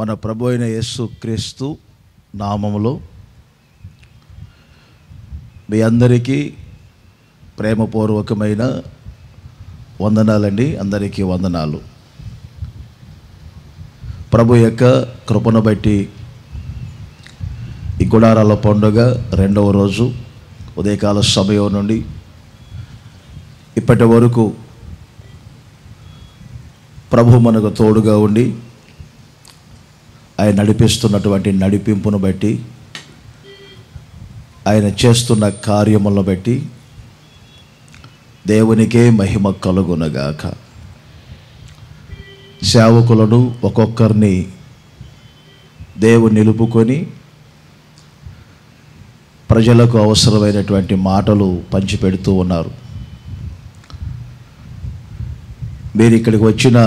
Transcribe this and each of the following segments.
మన ప్రభు అయిన యేసు క్రీస్తు నామములో మీ అందరికీ ప్రేమపూర్వకమైన వందనాలండి. అందరికీ వందనాలు. ప్రభు యొక్క కృపను బట్టి ఈ గుడారాల పండుగ 2వ రోజు ఉదయకాల సమయం నుండి ఇప్పటి వరకు ప్రభు మనకు తోడుగా ఉండి ఆయన నడిపిస్తున్నటువంటి నడిపింపును బట్టి, ఆయన చేస్తున్న కార్యములను బట్టి దేవునికే మహిమ కలుగునగాక. సేవకులను ఒక్కొక్కరిని దేవుడు నిలుపుకొని ప్రజలకు అవసరమైనటువంటి మాటలు పంచిపెడుతూ ఉన్నారు. మీరు ఇక్కడికి వచ్చిన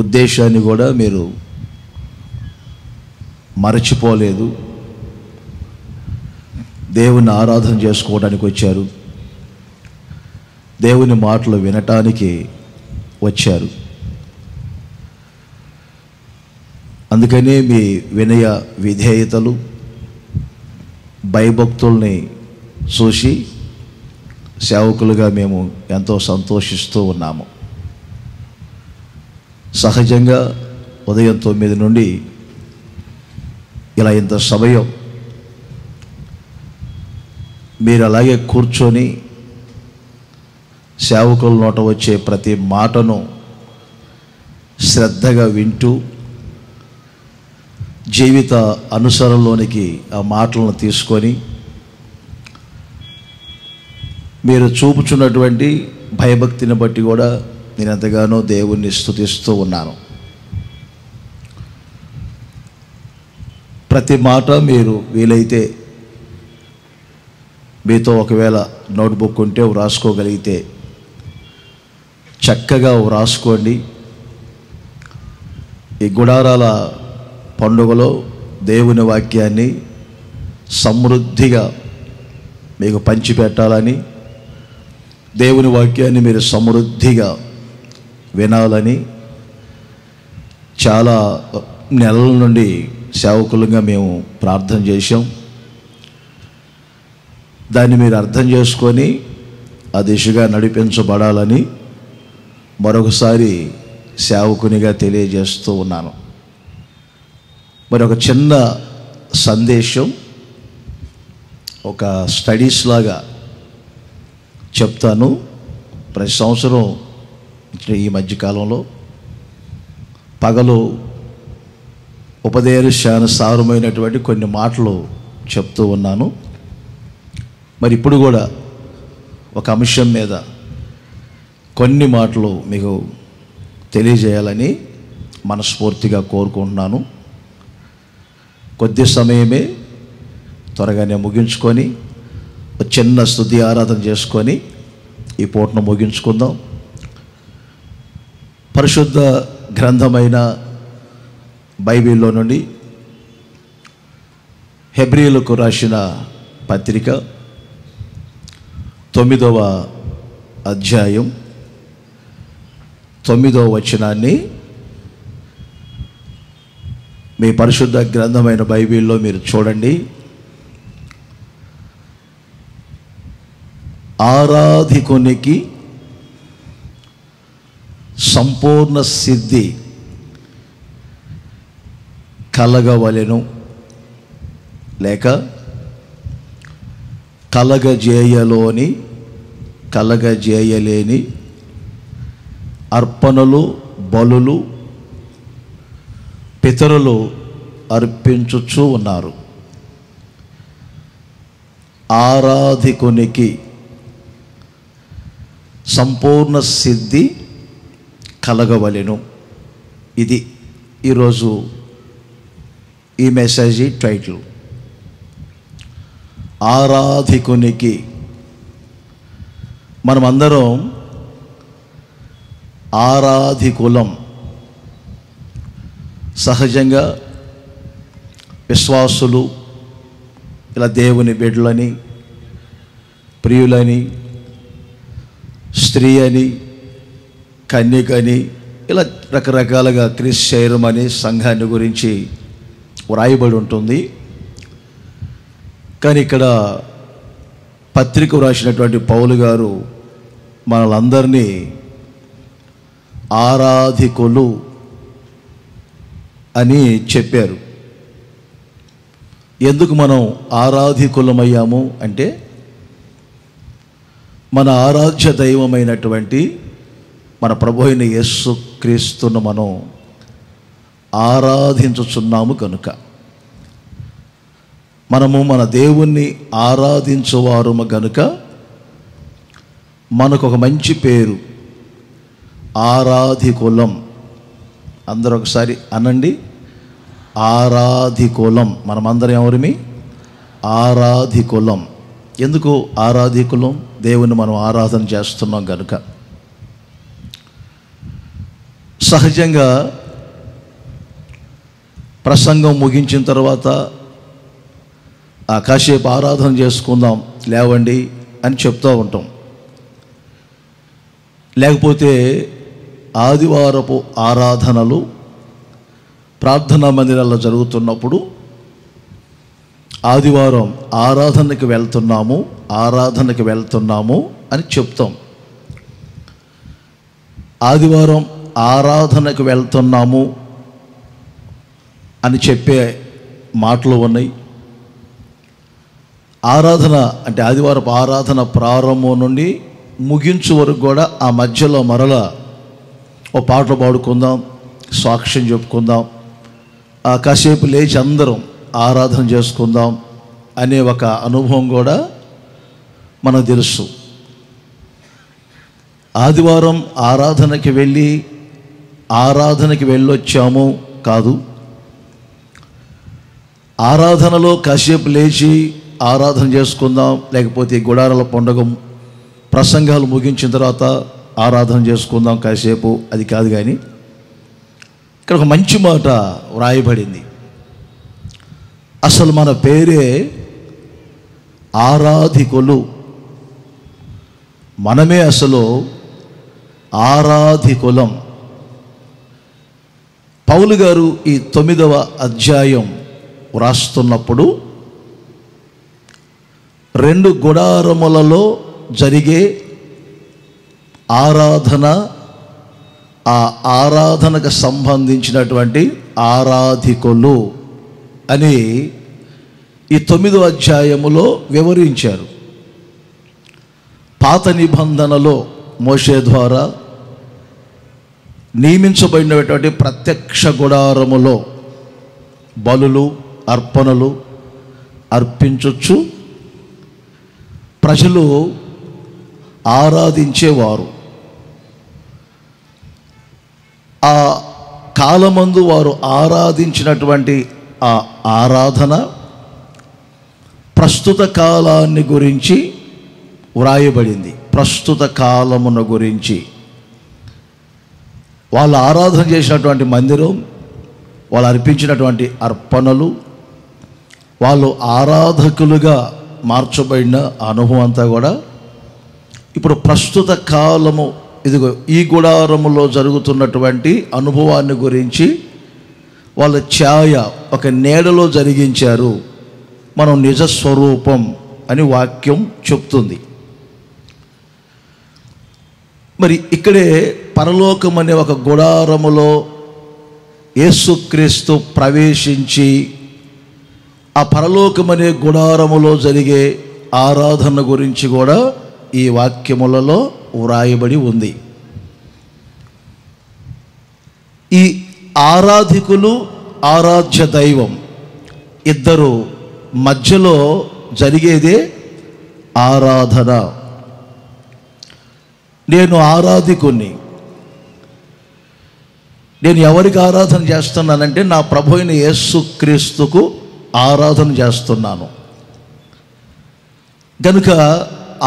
ఉద్దేశాన్ని కూడా మీరు మరచిపోలేదు. దేవుని ఆరాధన చేసుకోవడానికి వచ్చారు, దేవుని మాటలు వినటానికి వచ్చారు. అందుకనే మీ వినయ విధేయతలు, భయభక్తుల్ని చూసి సేవకులుగా మేము ఎంతో సంతోషిస్తూ ఉన్నాము. సహజంగా ఉదయం 9 నుండి ఇలా ఇంత సమయం మీరు అలాగే కూర్చొని సేవకుల నోట వచ్చే ప్రతి మాటను శ్రద్ధగా వింటూ జీవిత అనుసరణలోనికి ఆ మాటలను తీసుకొని మీరు చూపుచున్నటువంటి భయభక్తిని బట్టి కూడా నేను ఎంతగానో దేవుణ్ణి స్తుతిస్తూ ఉన్నాను. ప్రతి మాట మీరు వీలైతే మీతో ఒకవేళ నోట్బుక్ ఉంటే వ్రాసుకోగలిగితే చక్కగా వ్రాసుకోండి. ఈ గుడారాల పండుగలో దేవుని వాక్యాన్ని సమృద్ధిగా మీకు పంచిపెట్టాలని, దేవుని వాక్యాన్ని మీరు సమృద్ధిగా వినాలని చాలా నెలల నుండి సేవకులుగా మేము ప్రార్థన చేశాం. దాన్ని మీరు అర్థం చేసుకొని ఆ దిశగా నడిపించబడాలని మరొకసారి సేవకునిగా తెలియజేస్తూ ఉన్నాను. మరి ఒక చిన్న సందేశం, ఒక స్టడీస్ లాగా చెప్తాను. ప్రతి సంవత్సరం ఈ మధ్యకాలంలో పగలు ఉపదేశానుసారమైనటువంటి కొన్ని మాటలు చెప్తూ ఉన్నాను. మరి ఇప్పుడు కూడా ఒక అంశం మీద కొన్ని మాటలు మీకు తెలియజేయాలని మనస్ఫూర్తిగా కోరుకుంటున్నాను. కొద్ది సమయమే త్వరగానే ముగించుకొని చిన్న స్తుతి ఆరాధన చేసుకొని ఈ పూటను ముగించుకుందాం. పరిశుద్ధ గ్రంథమైన బైబిల్లో నుండి హెబ్రీయులకు రాసిన పత్రిక 9వ అధ్యాయం 9వ వచనాన్ని మీ పరిశుద్ధ గ్రంథమైన బైబిల్లో మీరు చూడండి. ఆరాధికునికి సంపూర్ణ సిద్ధి కలగవలెను, లేక కలగజేయలేని అర్పణలు బలులు పితరులు అర్పించుచూ ఉన్నారు. ఆరాధికునికి సంపూర్ణ సిద్ధి కలగవలెను. ఇది ఈరోజు ఈ మెసేజ్ టైటిల్. ఆరాధికునికి. మనమందరం ఆరాధికులం. సహజంగా విశ్వాసులు ఇలా దేవుని బిడ్డలని, ప్రియులని, స్త్రీ అని, కన్యకని, ఇలా రకరకాలుగా క్రిస్శైరం అనే సంఘాన్ని గురించి వ్రాయబడి ఉంటుంది. కానీ ఇక్కడ పత్రిక వ్రాసినటువంటి పౌలు గారు మనలందరినీ ఆరాధికులు అని చెప్పారు. ఎందుకు మనం ఆరాధికులమయ్యాము అంటే, మన ఆరాధ్య దైవమైనటువంటి మన ప్రభు అయిన యేసు క్రీస్తును మనం ఆరాధించుచున్నాము కనుక. మనము మన దేవుణ్ణి ఆరాధించువారుము గనుక మనకు ఒక మంచి పేరు, ఆరాధికులం. అందరూ ఒకసారి అనండి, ఆరాధికులం. మనమందరం ఎవరిమి? ఆరాధికులం. ఎందుకు ఆరాధికులం? దేవుని మనం ఆరాధన చేస్తున్నాం కనుక. సహజంగా ప్రసంగం ముగించిన తర్వాత కాసేపు ఆరాధన చేసుకుందాం లేవండి అని చెప్తూ ఉంటాం. లేకపోతే ఆదివారపు ఆరాధనలు ప్రార్థనా మందిరాల్లో జరుగుతున్నప్పుడు ఆదివారం ఆరాధనకి వెళ్తున్నాము అని చెప్తాం. ఆదివారం ఆరాధనకు వెళ్తున్నాము అని చెప్పే మాటలు ఉన్నాయి. ఆరాధన అంటే ఆదివారపు ఆరాధన ప్రారంభం నుండి ముగించు వరకు కూడా ఆ మధ్యలో మరలా ఓ పాటలు పాడుకుందాం, సాక్ష్యం చెప్పుకుందాం, కాసేపు లేచి అందరం ఆరాధన చేసుకుందాం అనే ఒక అనుభవం కూడా మనకు తెలుసు. ఆదివారం ఆరాధనకి వెళ్ళొచ్చాము కాదు. ఆరాధనలో కాసేపు లేచి ఆరాధన చేసుకుందాం, లేకపోతే గుడారాల పండుగ ప్రసంగాలు ముగించిన తర్వాత ఆరాధన చేసుకుందాం కాసేపు, అది కాదు. కానీ ఇక్కడ ఒక మంచి మాట వ్రాయబడింది. అసలు మన పేరే ఆరాధికులు. మనమే అసలు ఆరాధికులం. పౌలు గారు ఈ 9వ అధ్యాయం వ్రాస్తున్నప్పుడు 2 గుడారములలో జరిగే ఆరాధన, ఆ ఆరాధనకు సంబంధించినటువంటి ఆరాధికులు అని ఈ 9వ అధ్యాయములో వివరించారు. పాత నిబంధనలో మోషే ద్వారా నియమించబడినటువంటి ప్రత్యక్ష గుడారములో బలులు, అర్పణలు అర్పించొచ్చు, ప్రజలు ఆరాధించేవారు. ఆ కాలమందు వారు ఆరాధించినటువంటి ఆ ఆరాధన ప్రస్తుత కాలాన్ని గురించి వ్రాయబడింది. ప్రస్తుత కాలమును గురించి వాళ్ళు ఆరాధన చేసినటువంటి మందిరం, వాళ్ళు అర్పించినటువంటి అర్పణలు, వాళ్ళు ఆరాధకులుగా మార్చబడిన అనుభవం అంతా కూడా ఇప్పుడు ప్రస్తుత కాలము, ఇదిగో ఈ గుడారములో జరుగుతున్నటువంటి అనుభవాన్ని గురించి వాళ్ళ ఛాయ ఒక నీడలో జరిగించారు. మనం నిజస్వరూపం అని వాక్యం చెప్తుంది. మరి ఇక్కడే పరలోకం అనే ఒక గుడారములో యేసుక్రీస్తు ప్రవేశించి ఆ పరలోకం అనే గుడారములో జరిగే ఆరాధన గురించి కూడా ఈ వాక్యములలో వ్రాయబడి ఉంది. ఈ ఆరాధికులు, ఆరాధ్య దైవం ఇద్దరు మధ్యలో జరిగేదే ఆరాధన. నేను ఆరాధికుణ్ణి. నేను ఎవరికి ఆరాధన చేస్తున్నానంటే నా ప్రభు అయిన యేసుక్రీస్తుకు ఆరాధన చేస్తున్నాను. కనుక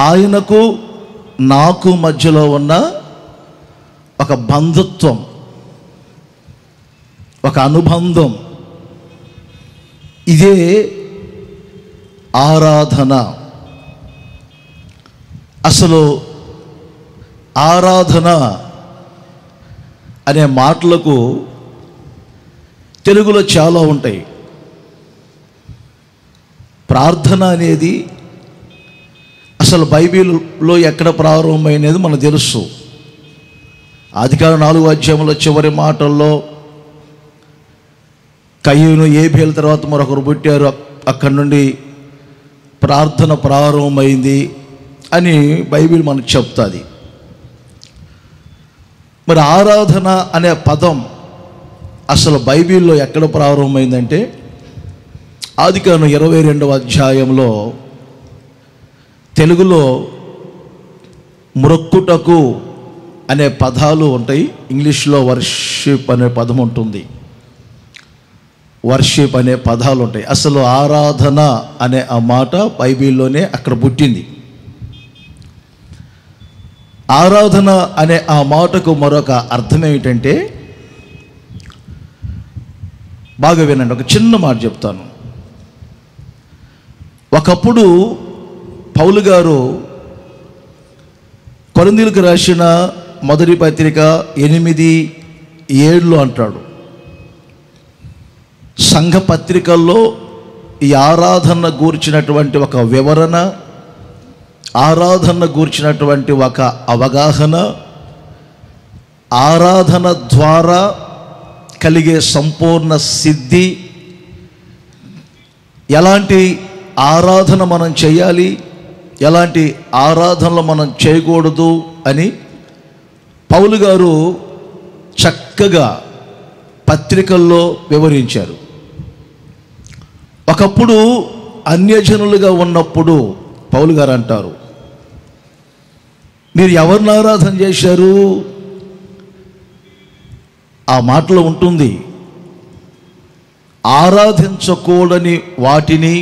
ఆయనకు నాకు మధ్యలో ఉన్న ఒక బంధుత్వం, ఒక అనుబంధం, ఇదే ఆరాధన. అసలు ఆరాధన అనే మాటలకు తెలుగులో చాలా ఉంటాయి. ప్రార్థన అనేది అసలు బైబిల్లో ఎక్కడ ప్రారంభమైనది మనకు తెలుసు. ఆదికాండం 4వ అధ్యాయంలో చివరి మాటల్లో కయ్యూను ఏబేలు తర్వాత మరొకరు పుట్టారు, అక్కడి నుండి ప్రార్థన ప్రారంభమైంది అని బైబిల్ మనకు చెప్తుంది. మరి ఆరాధన అనే పదం అసలు బైబిల్లో ఎక్కడ ప్రారంభమైందంటే ఆదికాండం 22వ అధ్యాయంలో తెలుగులో మ్రొక్కుటకు అనే పదాలు ఉంటాయి, ఇంగ్లీష్లో వర్షిప్ అనే పదం ఉంటుంది, వర్షిప్ అనే పదాలు ఉంటాయి. అసలు ఆరాధన అనే ఆ మాట బైబిల్లోనే అక్కడ పుట్టింది. ఆరాధన అనే ఆ మాటకు మరొక అర్థం ఏమిటంటే, బాగా వినండి, ఒక చిన్న మాట చెప్తాను. ఒకప్పుడు పౌలు గారు కొరింథీయులకు రాసిన మొదటి పత్రిక 8:7 అంటాడు, సంఘ పత్రికల్లో ఈ ఆరాధన గూర్చినటువంటి ఒక వివరణ, ఆరాధన గూర్చినటువంటి ఒక అవగాహన, ఆరాధన ద్వారా కలిగే సంపూర్ణ సిద్ధి, ఎలాంటి ఆరాధన మనం చేయాలి, ఎలాంటి ఆరాధనలు మనం చేయకూడదు అని పౌలు గారు చక్కగా పత్రికల్లో వివరించారు. ఒకప్పుడు అన్యజనులుగా ఉన్నప్పుడు పౌలు గారు అంటారు, మీరు ఎవరిని ఆరాధన చేశారు? ఆ మాటలో ఉంటుంది, ఆరాధించకూడని వాటిని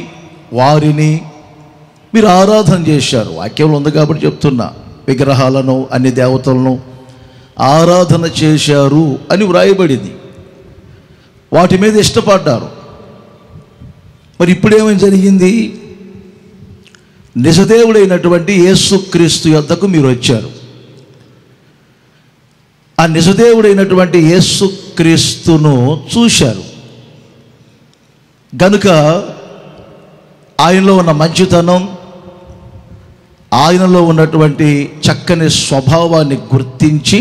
వారిని మీరు ఆరాధన చేశారు. వాక్యంలో ఉంది కాబట్టి చెప్తున్నా, విగ్రహాలను అన్ని దేవతలను ఆరాధన చేశారు అని వ్రాయబడింది. వాటి మీద ఇష్టపడ్డారు. మరి ఇప్పుడేమని జరిగింది? నిజదేవుడైనటువంటి యేసుక్రీస్తు యొద్దకు మీరు వచ్చారు. ఆ నిజదేవుడైనటువంటి యేసుక్రీస్తును చూశారు గనుక ఆయనలో ఉన్న మంచితనం, ఆయనలో ఉన్నటువంటి చక్కని స్వభావాన్ని గుర్తించి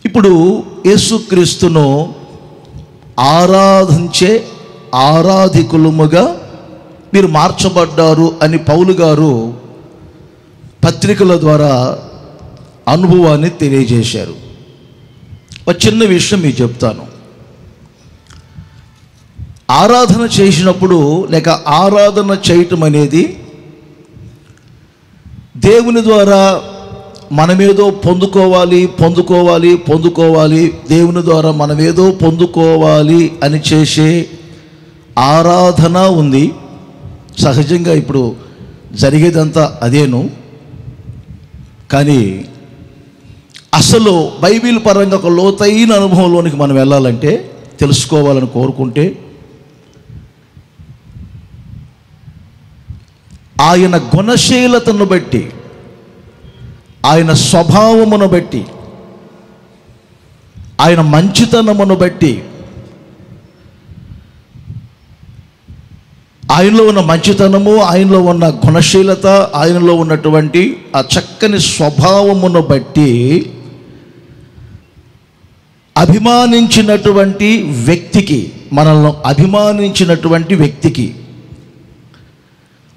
ఇప్పుడు యేసుక్రీస్తును ఆరాధించే ఆరాధికులముగా మీరు మార్చబడ్డారు అని పౌలు గారు పత్రికల ద్వారా అనుభవాన్ని తెలియజేశారు. ఒక చిన్న విషయం మీకు చెప్తాను. ఆరాధన చేసినప్పుడు లేక ఆరాధన చేయటం అనేది దేవుని ద్వారా మనమేదో పొందుకోవాలి దేవుని ద్వారా మనమేదో పొందుకోవాలి అని చేసే ఆరాధన ఉంది. సహజంగా ఇప్పుడు జరిగేదంతా అదేను. కానీ అసలు బైబిల్ పరంగా ఒక లోతైన అనుభవంలోనికి మనం వెళ్ళాలంటే, తెలుసుకోవాలని కోరుకుంటే, ఆయన గుణశీలతను బట్టి, ఆయన స్వభావమును బట్టి, ఆయన మంచితనమును బట్టి, ఆయనలో ఉన్న మంచితనము, ఆయనలో ఉన్న గుణశీలత, ఆయనలో ఉన్నటువంటి ఆ చక్కని స్వభావమును బట్టి అభిమానించినటువంటి వ్యక్తికి, మనల్ని అభిమానించినటువంటి వ్యక్తికి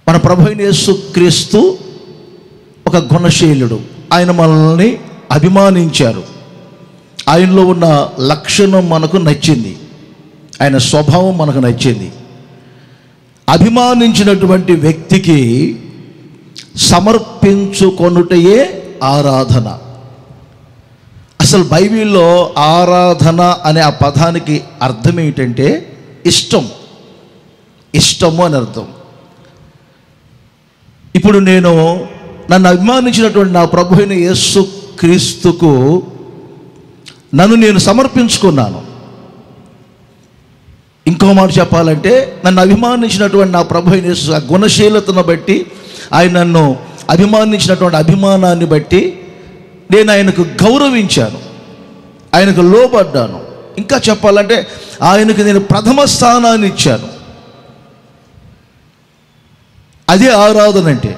మన ప్రభువైన యేసుక్రీస్తు ఒక గుణశీలుడు. ఆయన మనల్ని అభిమానించారు. ఆయనలో ఉన్న లక్షణం మనకు నచ్చింది, ఆయన స్వభావం మనకు నచ్చింది. అభిమానించినటువంటి వ్యక్తికి సమర్పించుకొనుటయే ఆరాధన. అసలు బైబిల్లో ఆరాధన అనే ఆ పదానికి అర్థం ఏంటంటే ఇష్టము అని అర్థం. ఇప్పుడు నన్ను అభిమానించినటువంటి నా ప్రభువైన యేసుక్రీస్తుకు నన్ను నేను సమర్పించుకున్నాను. ఇంకో మాట చెప్పాలంటే, నన్ను అభిమానించినటువంటి నా ప్రభువైన యేసు ఆ గుణశీలతను బట్టి, ఆయన నన్ను అభిమానించినటువంటి అభిమానాన్ని బట్టి నేను ఆయనకు గౌరవించాను. ఆయనకు లోబడ్డాను. ఇంకా చెప్పాలంటే ఆయనకు నేను ప్రథమ స్థానాన్ని ఇచ్చాను. అదే ఆరాధన అంటే.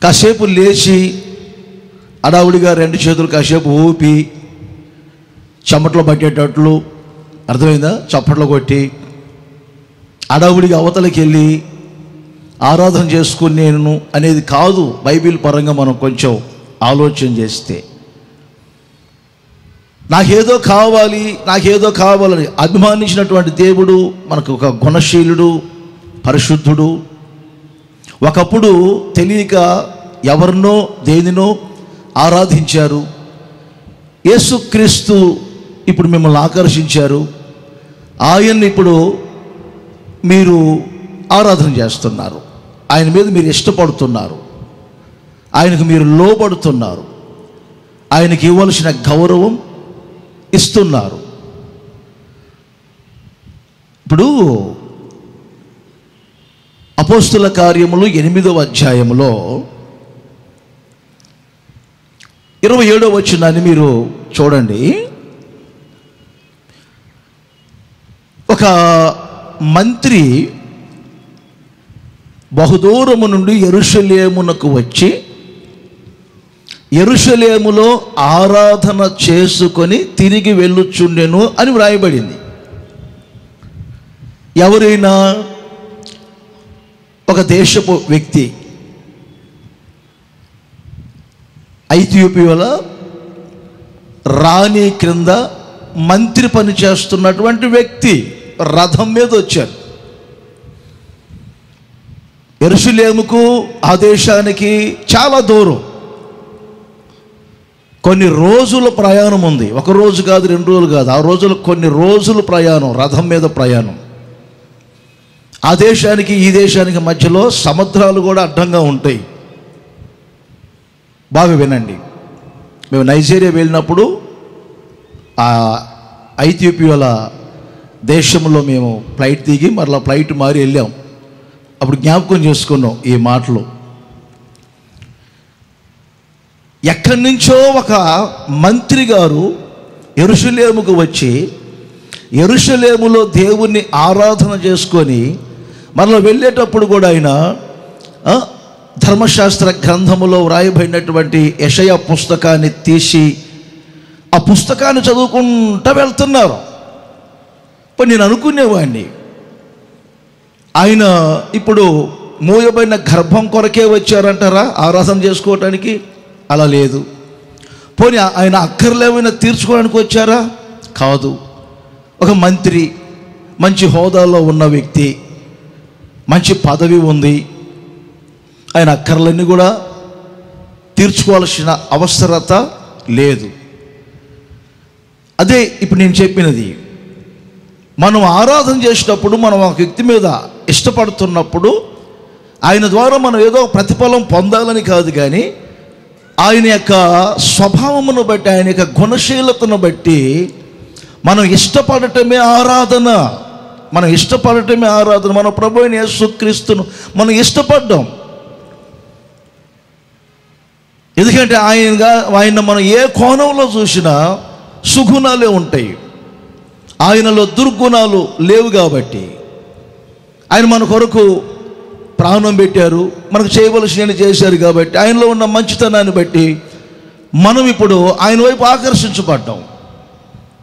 కాసేపు లేచి అడావుడిగా 2 చేతులు కాసేపు ఊపి చెమటలో పట్టేటట్లు, అర్థమైందా, చప్పట్లు కొట్టి అడావుడిగా అవతలకి వెళ్ళి ఆరాధన చేసుకుని నేను అనేది కాదు. బైబిల్ పరంగా మనం కొంచెం ఆలోచన చేస్తే నాకేదో కావాలని అభిమానించినటువంటి దేవుడు మనకు ఒక గుణశీలుడు, పరిశుద్ధుడు. ఒకప్పుడు తెలియక ఎవరినో దేనినో ఆరాధించారు. యేసుక్రీస్తు ఇప్పుడు మిమ్మల్ని ఆకర్షించారు. ఆయన్ని ఇప్పుడు మీరు ఆరాధన చేస్తున్నారు. ఆయన మీద మీరు ఇష్టపడుతున్నారు. ఆయనకు మీరు లోబడుతున్నారు. ఆయనకి ఇవ్వాల్సిన గౌరవం ఇస్తున్నారు. ఇప్పుడు అపోస్తుల కార్యములు 8వ అధ్యాయములో 27వ వచనాన్ని మీరు చూడండి. ఒక మంత్రి బహుదూరము నుండి యెరూషలేమునకు వచ్చి యెరూషలేములో ఆరాధన చేసుకొని తిరిగి వెళ్ళుచుండెను అని వ్రాయబడింది. ఎవరైనా ఒక దేశపు వ్యక్తి, ఐథియోపియాలో రాణి క్రింద మంత్రి పని చేస్తున్నటువంటి వ్యక్తి రథం మీద వచ్చారు. యెరూషలేముకు ఆ దేశానికి చాలా దూరం, కొన్ని రోజుల ప్రయాణం ఉంది. ఒక రోజు కాదు, 2 రోజులు కాదు, ఆ రోజులు కొన్ని రోజుల ప్రయాణం, రథం మీద ప్రయాణం. ఆ దేశానికి ఈ దేశానికి మధ్యలో సముద్రాలు కూడా అడ్డంగా ఉంటాయి. బాగా వినండి. మేము నైజీరియా వెళ్ళినప్పుడు ఆ ఐథియోపియాల దేశంలో మేము ఫ్లైట్ దిగి మరలా ఫ్లైట్ మారి వెళ్ళాం. అప్పుడు జ్ఞాపకం చేసుకున్నాం ఈ మాటలు. ఎక్కడి నుంచో ఒక మంత్రి గారు యెరూషలేముకు వచ్చి యెరూషలేములో దేవుణ్ణి ఆరాధన చేసుకొని మరలా వెళ్ళేటప్పుడు కూడా ఆయన ధర్మశాస్త్ర గ్రంథములో వ్రాయబడినటువంటి యెషయా పుస్తకాన్ని తీసి ఆ పుస్తకాన్ని చదువుకుంటూ వెళ్తున్నారు. ఇప్పుడు నేను అనుకునేవాడిని, ఆయన ఇప్పుడు మూయబడిన గర్భం కొరకే వచ్చారంటారా ఆరాధన చేసుకోవటానికి? అలా లేదు. పోనీ ఆయన అక్కర్లేమైనా తీర్చుకోవడానికి వచ్చారా? కాదు. ఒక మంత్రి, మంచి హోదాలో ఉన్న వ్యక్తి, మంచి పదవి ఉంది, ఆయన అక్కర్లన్నీ కూడా తీర్చుకోవాల్సిన అవసరత లేదు. అదే ఇప్పుడు నేను చెప్పినది. మనం ఆరాధన చేసేటప్పుడు మనం ఒక వ్యక్తి మీద ఇష్టపడుతున్నప్పుడు ఆయన ద్వారా మనం ఏదో ప్రతిఫలం పొందాలని కాదు, కానీ ఆయన యొక్క స్వభావమును బట్టి, ఆయన యొక్క గుణశీలతను బట్టి మనం ఇష్టపడటమే ఆరాధన. మనం ఇష్టపడటమే ఆరాధన. మన ప్రభువైన యేసుక్రీస్తును మనం ఇష్టపడ్డాం. ఎందుకంటే ఆయన మనం ఏ కోణంలో చూసినా సుగుణాలే ఉంటాయి. ఆయనలో దుర్గుణాలు లేవు. కాబట్టి ఆయన మన కొరకు ప్రాణం పెట్టారు, మనకు చేయవలసినవి చేశారు. కాబట్టి ఆయనలో ఉన్న మంచితనాన్ని బట్టి మనం ఇప్పుడు ఆయన వైపు ఆకర్షించబడ్డాం.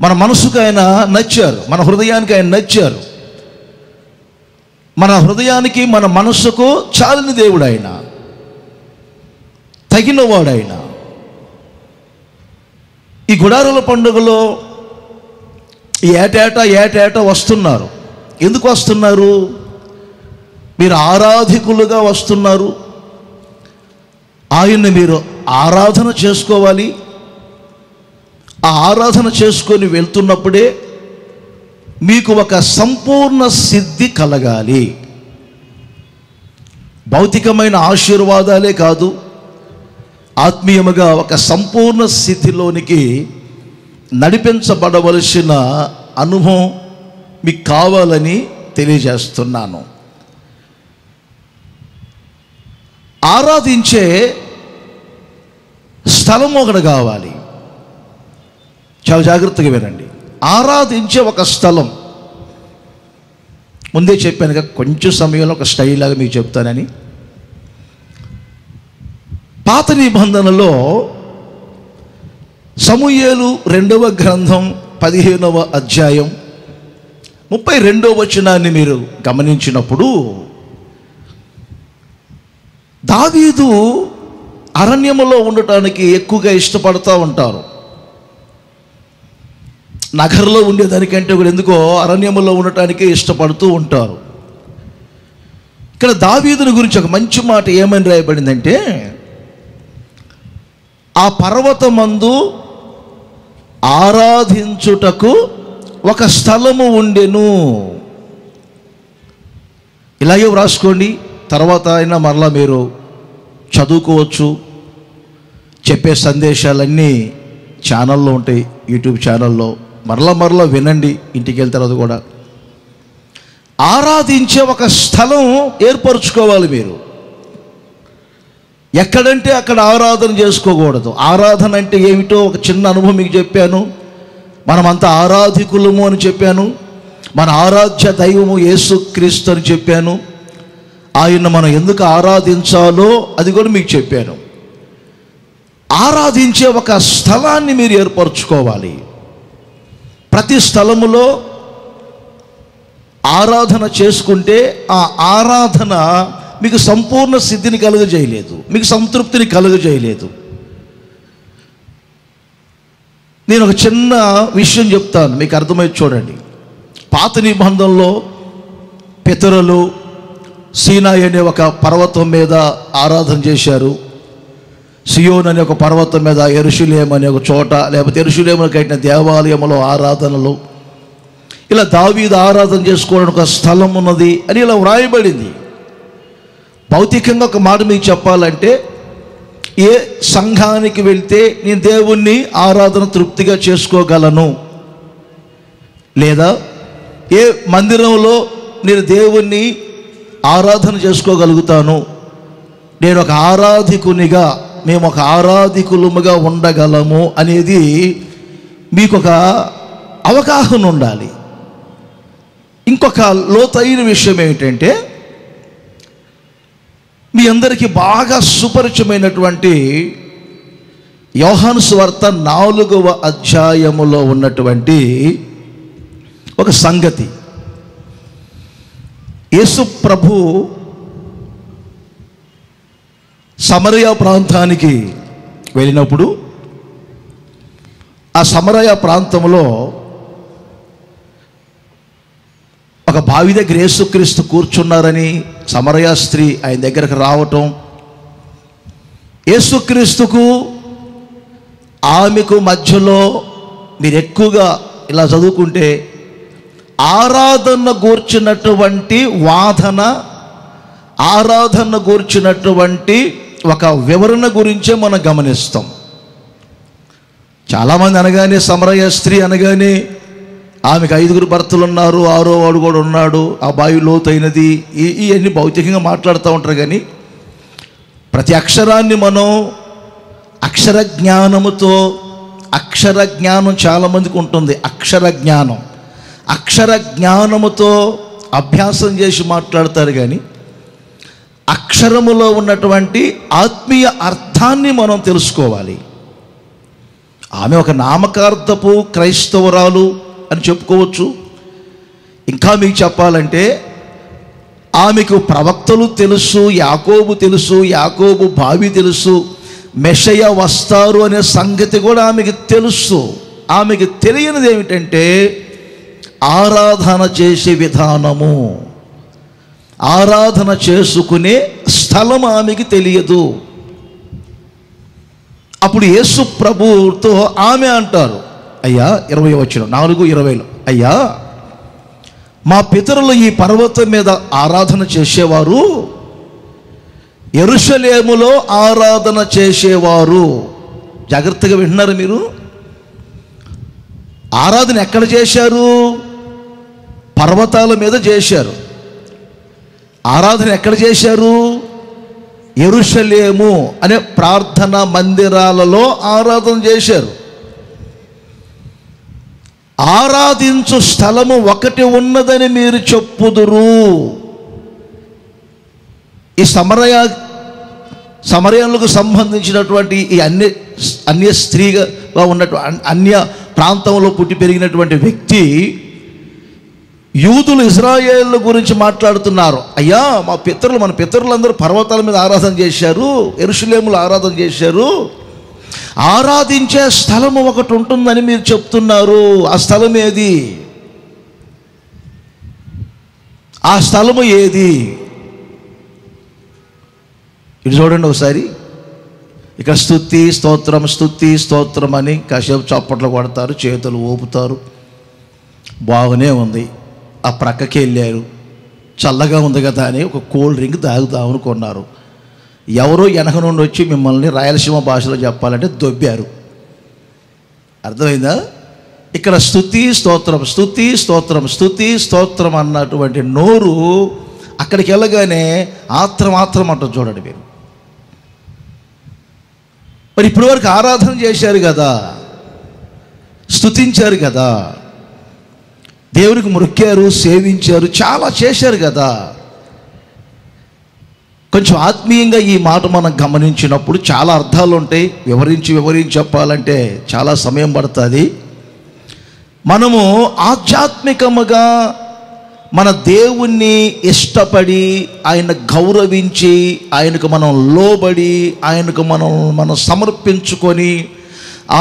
మన మనసుకు ఆయన నచ్చారు, మన హృదయానికి ఆయన నచ్చారు. మన హృదయానికి మన మనస్సుకు చాలని దేవుడు ఆయన, తగినవాడు ఆయన. ఈ గుడారాల పండుగలో ఏటేటా వస్తున్నారు. ఎందుకు వస్తున్నారు? మీరు ఆరాధికులుగా వస్తున్నారు. ఆయన్ని మీరు ఆరాధన చేసుకోవాలి. ఆ ఆరాధన చేసుకొని వెళ్తున్నప్పుడే మీకు ఒక సంపూర్ణ సిద్ధి కలగాలి. భౌతికమైన ఆశీర్వాదాలే కాదు, ఆత్మీయముగా ఒక సంపూర్ణ స్థితిలోనికి నడిపించబడవలసిన అనుభవం మీకు కావాలని తెలియజేస్తున్నాను. ఆరాధించే స్థలం ఒకటి కావాలి. చాలా జాగ్రత్తగా వినండి. ఆరాధించే ఒక స్థలం, ముందే చెప్పానుగా కొంచెం సమయంలో ఒక స్టైల్ లాగా మీకు చెప్తానని. పాత నిబంధనలో సమూయేలు 2వ గ్రంథం 15వ అధ్యాయం 32వ వచనాన్ని మీరు గమనించినప్పుడు, దావీదు అరణ్యములో ఉండటానికి ఎక్కువగా ఇష్టపడుతూ ఉంటారు. నగరంలో ఉండేదానికంటే కూడా ఎందుకో అరణ్యములో ఉండటానికే ఇష్టపడుతూ ఉంటారు. ఇక్కడ దావీదుని గురించి ఒక మంచి మాట ఏమని రాయబడిందంటే, ఆ పర్వతమందు ఆరాధించుటకు ఒక స్థలము ఉండెను. ఇలాగే వ్రాసుకోండి, తర్వాత అయినా మరలా మీరు చదువుకోవచ్చు. చెప్పే సందేశాలన్నీ ఛానల్లో ఉంటాయి, యూట్యూబ్ ఛానల్లో. మరలా వినండి ఇంటికి వెళ్ళిన తర్వాత కూడా. ఆరాధించే ఒక స్థలం ఏర్పరచుకోవాలి మీరు. ఎక్కడంటే అక్కడ ఆరాధన చేసుకోకూడదు. ఆరాధన అంటే ఏమిటో ఒక చిన్న అనుభవం మీకు చెప్పాను. మనమంతా ఆరాధికులము అని చెప్పాను. మన ఆరాధ్య దైవము యేసుక్రీస్తు అని చెప్పాను. ఆయన మనం ఎందుకు ఆరాధించాలో అది కూడా మీకు చెప్పాను. ఆరాధించే ఒక స్థలాన్ని మీరు ఏర్పరచుకోవాలి. ప్రతి స్థలములో ఆరాధన చేసుకుంటే ఆ ఆరాధన మీకు సంపూర్ణ సిద్ధిని కలుగజేయలేదు, మీకు సంతృప్తిని కలుగజేయలేదు. నేను ఒక చిన్న విషయం చెప్తాను, మీకు అర్థమై చూడండి. పాత నిబంధనలో పితరులు సీనాయి అనే ఒక పర్వతం మీద ఆరాధన చేశారు. సియోన్ అనే ఒక పర్వతం మీద, యెరూషలేము అనే ఒక చోట, లేకపోతే యెరూషలేములో కట్టిన దేవాలయంలో ఆరాధనలు. ఇలా దావీదు ఆరాధన చేసుకోవడానికి ఒక స్థలం ఉన్నది అని ఇలా వ్రాయబడింది. భౌతికంగా ఒక మాట మీకు చెప్పాలంటే, ఏ సంఘానికి వెళ్తే నేను దేవుణ్ణి ఆరాధన తృప్తిగా చేసుకోగలను, లేదా ఏ మందిరంలో నేను దేవుణ్ణి ఆరాధన చేసుకోగలుగుతాను, నేను ఒక ఆరాధికునిగా, మేము ఒక ఆరాధికులముగా ఉండగలము అనేది మీకు ఒక అవగాహన ఉండాలి. ఇంకొక లోతైన విషయం ఏమిటంటే, మీ అందరికీ బాగా సుపరిచయమైనటువంటి యోహాను సువార్త 4వ అధ్యాయములో ఉన్నటువంటి ఒక సంగతి. యేసు ప్రభు సమరయ ప్రాంతానికి వెళ్ళినప్పుడు, ఆ సమరయ ప్రాంతంలో ఒక బావి దగ్గర యేసుక్రీస్తు కూర్చున్నారని సమరయ స్త్రీ ఆయన దగ్గరకు రావటం, యేసుక్రీస్తుకు ఆమెకు మధ్యలో మీరు ఎక్కువగా ఇలా చదువుకుంటే ఆరాధన గూర్చినటువంటి వాదన, ఆరాధన గూర్చినటువంటి ఒక వివరణ గురించే మనం గమనిస్తాం. చాలామంది అనగానే, సమరయ స్త్రీ అనగానే ఆమెకు 5 భర్తలు ఉన్నారు, 6వ వాడు కూడా ఉన్నాడు, ఆ బావి లోతైనది, ఇవన్నీ భౌతికంగా మాట్లాడుతూ ఉంటారు. కానీ ప్రతి అక్షరాన్ని మనం అక్షర జ్ఞానముతో, అక్షర జ్ఞానం చాలామందికి ఉంటుంది, అక్షర జ్ఞానముతో అభ్యాసం చేసి మాట్లాడతారు. కానీ అక్షరములో ఉన్నటువంటి ఆత్మీయ అర్థాన్ని మనం తెలుసుకోవాలి. ఆమె ఒక నామకార్థపు క్రైస్తవురాలు అని చెప్పుకోవచ్చు. ఇంకా మీకు చెప్పాలంటే ఆమెకు ప్రవక్తలు తెలుసు, యాకోబు తెలుసు, యాకోబు బావి తెలుసు, మెషయ వస్తారు అనే సంగతి కూడా ఆమెకు తెలుసు. ఆమెకు తెలియనిది ఏమిటంటే ఆరాధన చేసే విధానము, ఆరాధన చేసుకునే స్థలం ఆమెకి తెలియదు. అప్పుడు యేసు ప్రభువుతో ఆమె అంటారు, అయ్యా 20వ వచనం 4:20, అయ్యా మా పితరులు ఈ పర్వతం మీద ఆరాధన చేసేవారు, యెరూషలేములో ఆరాధన చేసేవారు. జాగ్రత్తగా వింటున్నారు మీరు? ఆరాధన ఎక్కడ చేశారు? పర్వతాల మీద చేశారు. ఆరాధన ఎక్కడ చేశారు? యెరూషలేము అనే ప్రార్థనా మందిరాలలో ఆరాధన చేశారు. ఆరాధించు స్థలము ఒకటి ఉన్నదని మీరు చెప్పుదురు. ఈ సమరయాలకు సంబంధించినటువంటి ఈ అన్య స్త్రీగా ఉన్నటువంటి అన్య ప్రాంతంలో పుట్టి పెరిగినటువంటి వ్యక్తి యూదులు ఇశ్రాయేలు గురించి మాట్లాడుతున్నారు. అయ్యా, మన పితరులందరూ పర్వతాల మీద ఆరాధన చేశారు, యెరూషలేములో ఆరాధన చేశారు, ఆరాధించే స్థలము ఒకటి ఉంటుందని మీరు చెప్తున్నారు. ఆ స్థలం ఏది? ఆ స్థలము ఏది? ఇటు చూడండి ఒకసారి. ఇక్కడ స్తుతి స్తోత్రం అని కాసేపు చప్పట్లు కొడతారు, చేతులు ఊపుతారు, బాగానే ఉంది. ఆ ప్రక్కకి వెళ్ళారు, చల్లగా ఉంది కదా అని ఒక కూల్ డ్రింక్ తాగుదామని కొన్నారు. ఎవరో వెనక నుండి వచ్చి మిమ్మల్ని రాయలసీమ భాషలో చెప్పాలంటే దొబ్బారు. అర్థమైందా? ఇక్కడ స్తుతి స్తోత్రం అన్నటువంటి నోరు అక్కడికి వెళ్ళగానే ఆత్రం అంటారు. చూడండి మీరు. మరి ఇప్పటి వరకు ఆరాధన చేశారు కదా, స్తుతించారు కదా, దేవునికి మొక్కారు, సేవించారు, చాలా చేశారు కదా. కొంచెం ఆత్మీయంగా ఈ మాట మనం గమనించినప్పుడు చాలా అర్థాలు ఉంటాయి. వివరించి చెప్పాలంటే చాలా సమయం పడుతుంది. మనము ఆధ్యాత్మికముగా మన దేవుణ్ణి ఇష్టపడి, ఆయన గౌరవించి, ఆయనకు మనం లోబడి, ఆయనకు మనం సమర్పించుకొని,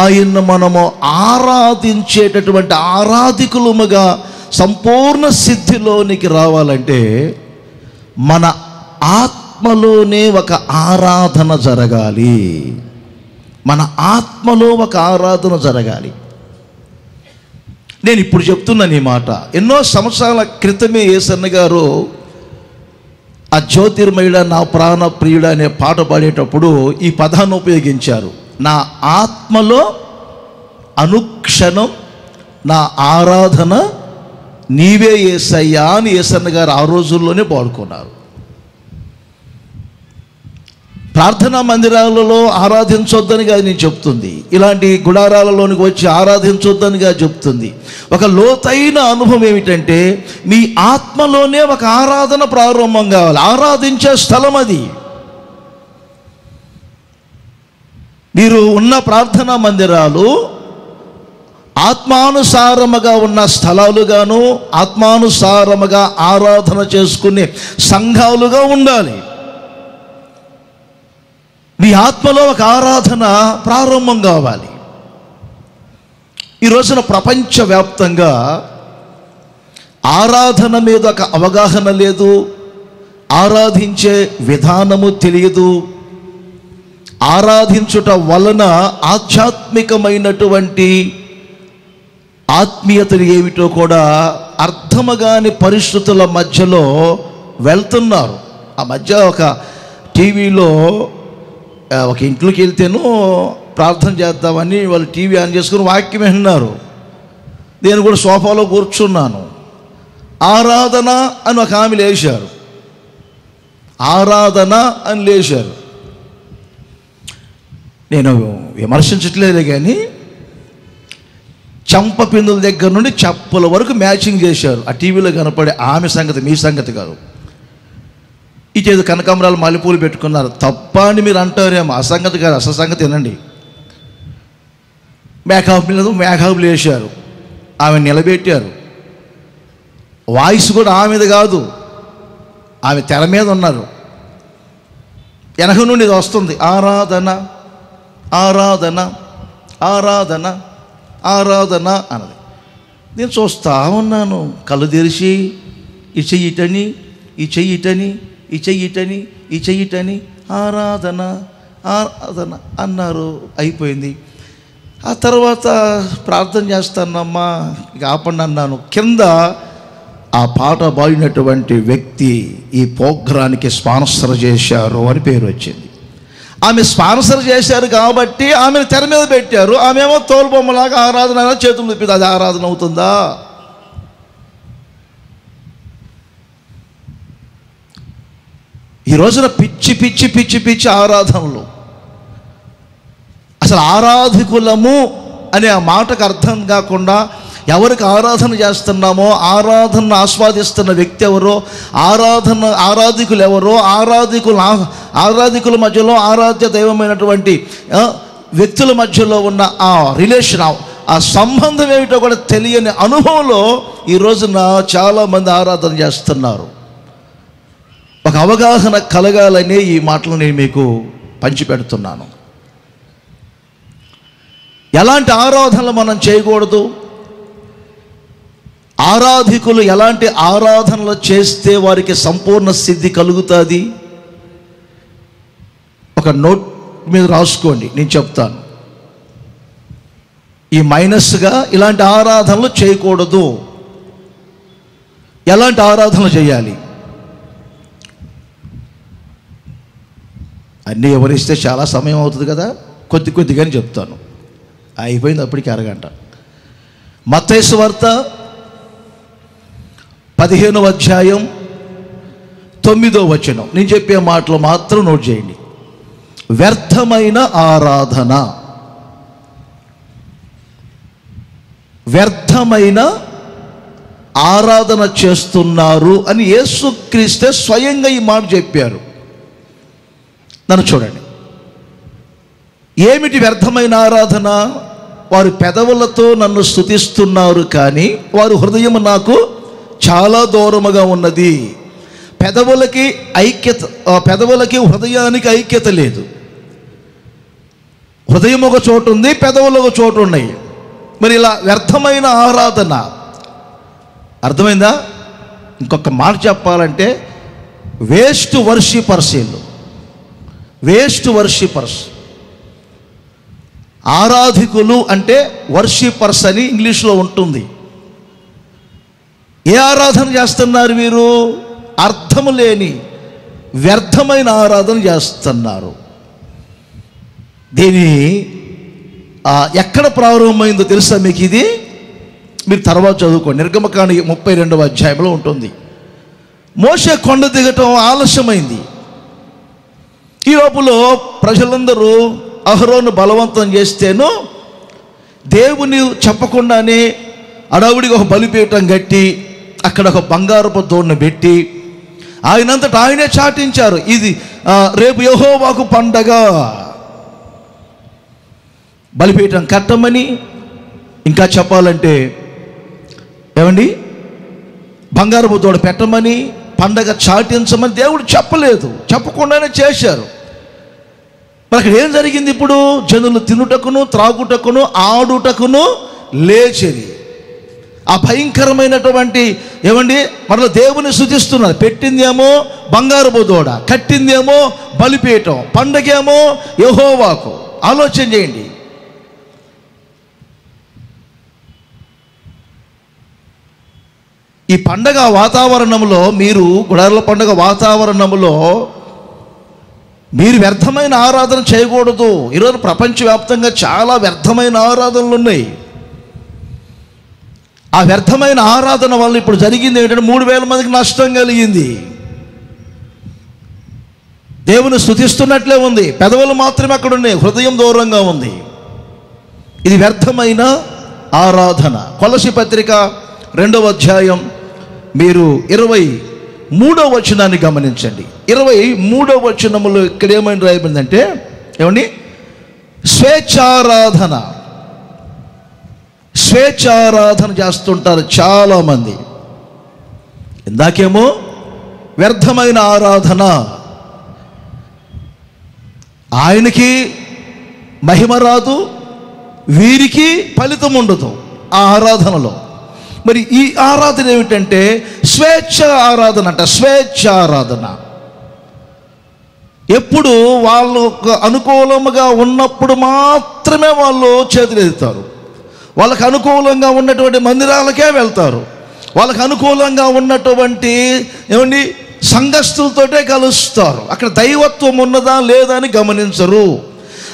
ఆయన్ను మనము ఆరాధించేటటువంటి ఆరాధికులముగా సంపూర్ణ సిద్ధిలోనికి రావాలంటే మన ఆత్మలోనే ఒక ఆరాధన జరగాలి. మన ఆత్మలో ఒక ఆరాధన జరగాలి. నేను ఇప్పుడు చెప్తున్నాను ఈ మాట. ఎన్నో సంవత్సరాల క్రితమే యేసన్న గారు ఆ జ్యోతిర్మయుడ నా ప్రాణ ప్రియుడ అనే పాట పాడేటప్పుడు ఈ పదాన్ని ఉపయోగించారు. నా ఆత్మలో అనుక్షణం నా ఆరాధన నీవే యేసయ్యా అని యేసన్న గారు ఆ రోజుల్లోనే పాడుకున్నారు. ప్రార్థనా మందిరాలలో ఆరాధించొద్దని కాదు నేను చెప్తుంది, ఇలాంటి గుడారాలలోనికి వచ్చి ఆరాధించొద్దనిగా చెప్తుంది. ఒక లోతైన అనుభవం ఏమిటంటే మీ ఆత్మలోనే ఒక ఆరాధన ప్రారంభం కావాలి. ఆరాధించే స్థలం అది. మీరు ఉన్న ప్రార్థనా మందిరాలు ఆత్మానుసారముగా ఉన్న స్థలాలుగాను, ఆత్మానుసారముగా ఆరాధన చేసుకునే సంఘాలుగా ఉండాలి. మీ ఆత్మలో ఒక ఆరాధన ప్రారంభం కావాలి. ఈ రోజున ప్రపంచవ్యాప్తంగా ఆరాధన మీద ఒక అవగాహన లేదు, ఆరాధించే విధానము తెలియదు. ఆరాధించుట వలన ఆధ్యాత్మికమైనటువంటి ఆత్మీయతలు ఏమిటో కూడా అర్థమగాని పరిస్థితుల మధ్యలో వెళ్తున్నారు. ఆ మధ్య ఒక టీవీలో ఒక ఇంట్లోకి వెళ్తేను ప్రార్థన చేద్దామని వాళ్ళు టీవీ ఆన్ చేసుకుని వాక్యం విన్నారు. నేను కూడా సోఫాలో కూర్చున్నాను. ఆరాధన అని ఒక ఆమె లేచారు. ఆరాధన అని లేచారు. నేను విమర్శించట్లేదు కానీ చంప పిందుల దగ్గర నుండి చెప్పుల వరకు మ్యాచింగ్ చేశారు. ఆ టీవీలో కనపడే ఆమె సంగతి మీ సంగతి కాదు. ఇటేదో కనకాంబరాలు మల్లెపూలు పెట్టుకున్నారు. తప్ప అని మీరు అంటారేమో, అసంగతి కాదు, అసంగతి వినండి. మేకప్ వేశారు, ఆమె నిలబెట్టారు. వాయిస్ కూడా ఆమె మీద కాదు, ఆమె తెర మీద ఉన్నారు. వెనక నుండి ఇది వస్తుంది, ఆరాధన ఆరాధన ఆరాధన ఆరాధన అన్నది. నేను చూస్తూ ఉన్నాను కళ్ళు తెరిచి, ఈ చెయ్యిటని, ఈ చెయ్యిటని, ఈ చెయ్యిటని, ఈ చెయ్యిటని, ఆరాధన ఆరాధన అన్నారు. అయిపోయింది. ఆ తర్వాత ప్రార్థన చేస్తానమ్మా, ఇక ఆపండి అన్నాను. కింద ఆ పాట పాడినటువంటి వ్యక్తి ఈ ప్రోగ్రానికి స్పాన్సర్ చేశారు అని పేరు వచ్చింది. ఆమె స్పాన్సర్ చేశారు కాబట్టి ఆమెను తెర మీద పెట్టారు. ఆమెమో తోలుబొమ్మలాగా ఆరాధన చేతులు తిప్పింది. అది ఆరాధన అవుతుందా? ఈ రోజున పిచ్చి పిచ్చి పిచ్చి పిచ్చి ఆరాధనలు. అసలు ఆరాధికులము అనే ఆ మాటకు అర్థం కాకుండా ఎవరికి ఆరాధన చేస్తున్నామో, ఆరాధనను ఆస్వాదిస్తున్న వ్యక్తి ఎవరో, ఆరాధికులు ఎవరో, ఆరాధికుల మధ్యలో ఆరాధ్య దైవమైనటువంటి వ్యక్తుల మధ్యలో ఉన్న ఆ రిలేషన్, ఆ సంబంధం ఏమిటో కూడా తెలియని అనుభవంలో ఈ రోజున చాలామంది ఆరాధన చేస్తున్నారు. ఒక అవగాహన కలగాలని ఈ మాటలు నేను మీకు పంచిపెడుతున్నాను. ఎలాంటి ఆరాధనలు మనం చేయకూడదు, ఆరాధికులు ఎలాంటి ఆరాధనలు చేస్తే వారికి సంపూర్ణ సిద్ధి కలుగుతుంది, ఒక నోట్ మీద రాసుకోండి, నేను చెప్తాను. ఈ మైనస్గా ఇలాంటి ఆరాధనలు చేయకూడదు, ఎలాంటి ఆరాధనలు చేయాలి అన్నీ వివరిస్తే చాలా సమయం అవుతుంది కదా, కొద్దిగానే చెప్తాను. అయిపోయింది అప్పటికి అరగంట. మత్తయి సువార్త 15వ అధ్యాయం 9వ వచనం, నేను చెప్పే మాటలు మాత్రం నోట్ చేయండి. వ్యర్థమైన ఆరాధన, వ్యర్థమైన ఆరాధన చేస్తున్నారు అని యేసుక్రీస్తే స్వయంగా ఈ మాట చెప్పారు. నన్ను చూడండి, ఏమిటి వ్యర్థమైన ఆరాధన? వారు పెదవులతో నన్ను స్తుతిస్తున్నారు కానీ వారు హృదయం నాకు చాలా దూరముగా ఉన్నది. పెదవులకి హృదయానికి ఐక్యత లేదు. హృదయం ఒక చోటు ఉంది, పెదవులు ఒక చోటు ఉన్నాయి. మరి ఇలా వ్యర్థమైన ఆరాధన, అర్థమైందా? ఇంకొక మాట చెప్పాలంటే వేస్ట్ వర్షిపర్స్. Waste worshippers. ఆరాధికులు అంటే వర్షిపర్స్ అని ఇంగ్లీష్లో ఉంటుంది. ఏ ఆరాధన చేస్తున్నారు వీరు? అర్థము లేని వ్యర్థమైన ఆరాధన చేస్తున్నారు. దీని ఎక్కడ ప్రారంభమైందో తెలుసా మీకు? ఇది మీరు తర్వాత చదువుకోండి. నిర్గమకాండ 32వ అధ్యాయంలో ఉంటుంది. మోషే కొండ దిగటం ఆలస్యమైంది. ఈ లోపల ప్రజలందరూ అహరోను బలవంతం చేస్తేను దేవుని చెప్పకుండానే అడవుడికి ఒక బలిపీఠం కట్టి అక్కడ ఒక బంగారపు దోణ్ణి పెట్టి ఆయనంతటా ఆయనే చాటించారు, ఇది రేపు యెహోవాకు పండగ, బలిపీఠం కట్టమని. ఇంకా చెప్పాలంటే ఏమండి, బంగారపు దోడ పెట్టమని, పండగ చాటించమని దేవుడు చెప్పలేదు, చెప్పకుండానే చేశారు. మరి అక్కడ ఏం జరిగింది? ఇప్పుడు జనులు తినుటకును త్రాగుటకును ఆడుటకును లేచిరి. ఆ భయంకరమైనటువంటి ఏమండి మరలా దేవుని స్తుతిస్తున్నారు. పెట్టిందేమో బంగారపు దోడ, కట్టిందేమో బలిపీఠం, పండగేమో యెహోవాకు. ఆలోచన చేయండి. ఈ పండగ వాతావరణంలో, మీరు గుడారాల పండగ వాతావరణంలో మీరు వ్యర్థమైన ఆరాధన చేయకూడదు. ఈరోజు ప్రపంచవ్యాప్తంగా చాలా వ్యర్థమైన ఆరాధనలు ఉన్నాయి. ఆ వ్యర్థమైన ఆరాధన వల్ల ఇప్పుడు జరిగింది ఏంటంటే 3000 మందికి నష్టం కలిగింది. దేవుని స్తుతిస్తున్నట్లే ఉంది, పెదవులు మాత్రమే అక్కడ ఉన్నాయి, హృదయం దూరంగా ఉంది. ఇది వ్యర్థమైన ఆరాధన. కొలస్సీ పత్రిక 2వ అధ్యాయం మీరు 23వ వచనాన్ని గమనించండి. 23వ వచనములో ఇక్కడ ఏమైనా రాయబడిందంటే ఏమండి, స్వేచ్ఛారాధన చేస్తుంటారు చాలామంది. ఇందాకేమో వ్యర్థమైన ఆరాధన, ఆయనకి మహిమ రాదు, వీరికి ఫలితం ఉండదు ఆ ఆరాధనలో. మరి ఈ ఆరాధన ఏమిటంటే స్వేచ్ఛ ఆరాధన అంట. స్వేచ్ఛారాధన ఎప్పుడు వాళ్ళకు అనుకూలముగా ఉన్నప్పుడు మాత్రమే వాళ్ళు చేతులు ఎత్తుతారు. వాళ్ళకు అనుకూలంగా ఉన్నటువంటి మందిరాలకే వెళ్తారు. వాళ్ళకు అనుకూలంగా ఉన్నటువంటి ఏమండి సంఘస్థులతోటే కలుస్తారు. అక్కడ దైవత్వం ఉన్నదా లేదా అని గమనించరు.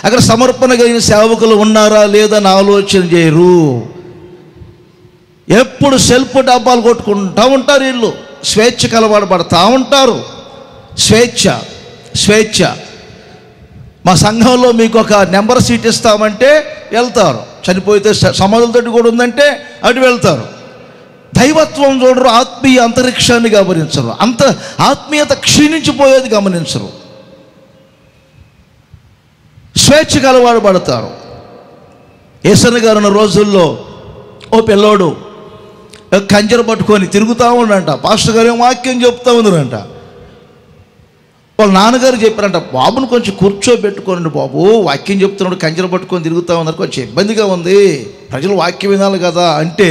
అక్కడ సమర్పణ కలిగిన సేవకులు ఉన్నారా లేదా అని ఆలోచన చేయరు. ఎప్పుడు సెల్ఫ్ డబ్బాలు కొట్టుకుంటూ ఉంటారు. వీళ్ళు స్వేచ్ఛ కలవాడు పడతా ఉంటారు. స్వేచ్ఛ. మా సంఘంలో మీకు ఒక నెంబర్ సీట్ ఇస్తామంటే వెళ్తారు. చనిపోతే సమాధులతోటి కూడా ఉందంటే అటు వెళ్తారు. దైవత్వం చూడరు, ఆత్మీయ అంతరిక్షాన్ని గమనించరు, ఆత్మీయత క్షీణించిపోయేది గమనించరు, స్వేచ్ఛకు అలవాటు పడతారు. యేసన్న గారు ఉన్న రోజుల్లో ఓ పిల్లోడు కంచెర పట్టుకొని తిరుగుతూ ఉన్నాడంట. పాస్టర్ గారు ఏం వాక్యం చెప్తా ఉన్నారంట. వాళ్ళ నాన్నగారు చెప్పారంట, బాబును కొంచెం కూర్చోబెట్టుకోండి బాబు, వాక్యం చెప్తున్నాడు, కంచెర పట్టుకొని తిరుగుతూ ఉన్నారు, కొంచెం ఇబ్బందిగా ఉంది, ప్రజలు వాక్యం వినాలి కదా అంటే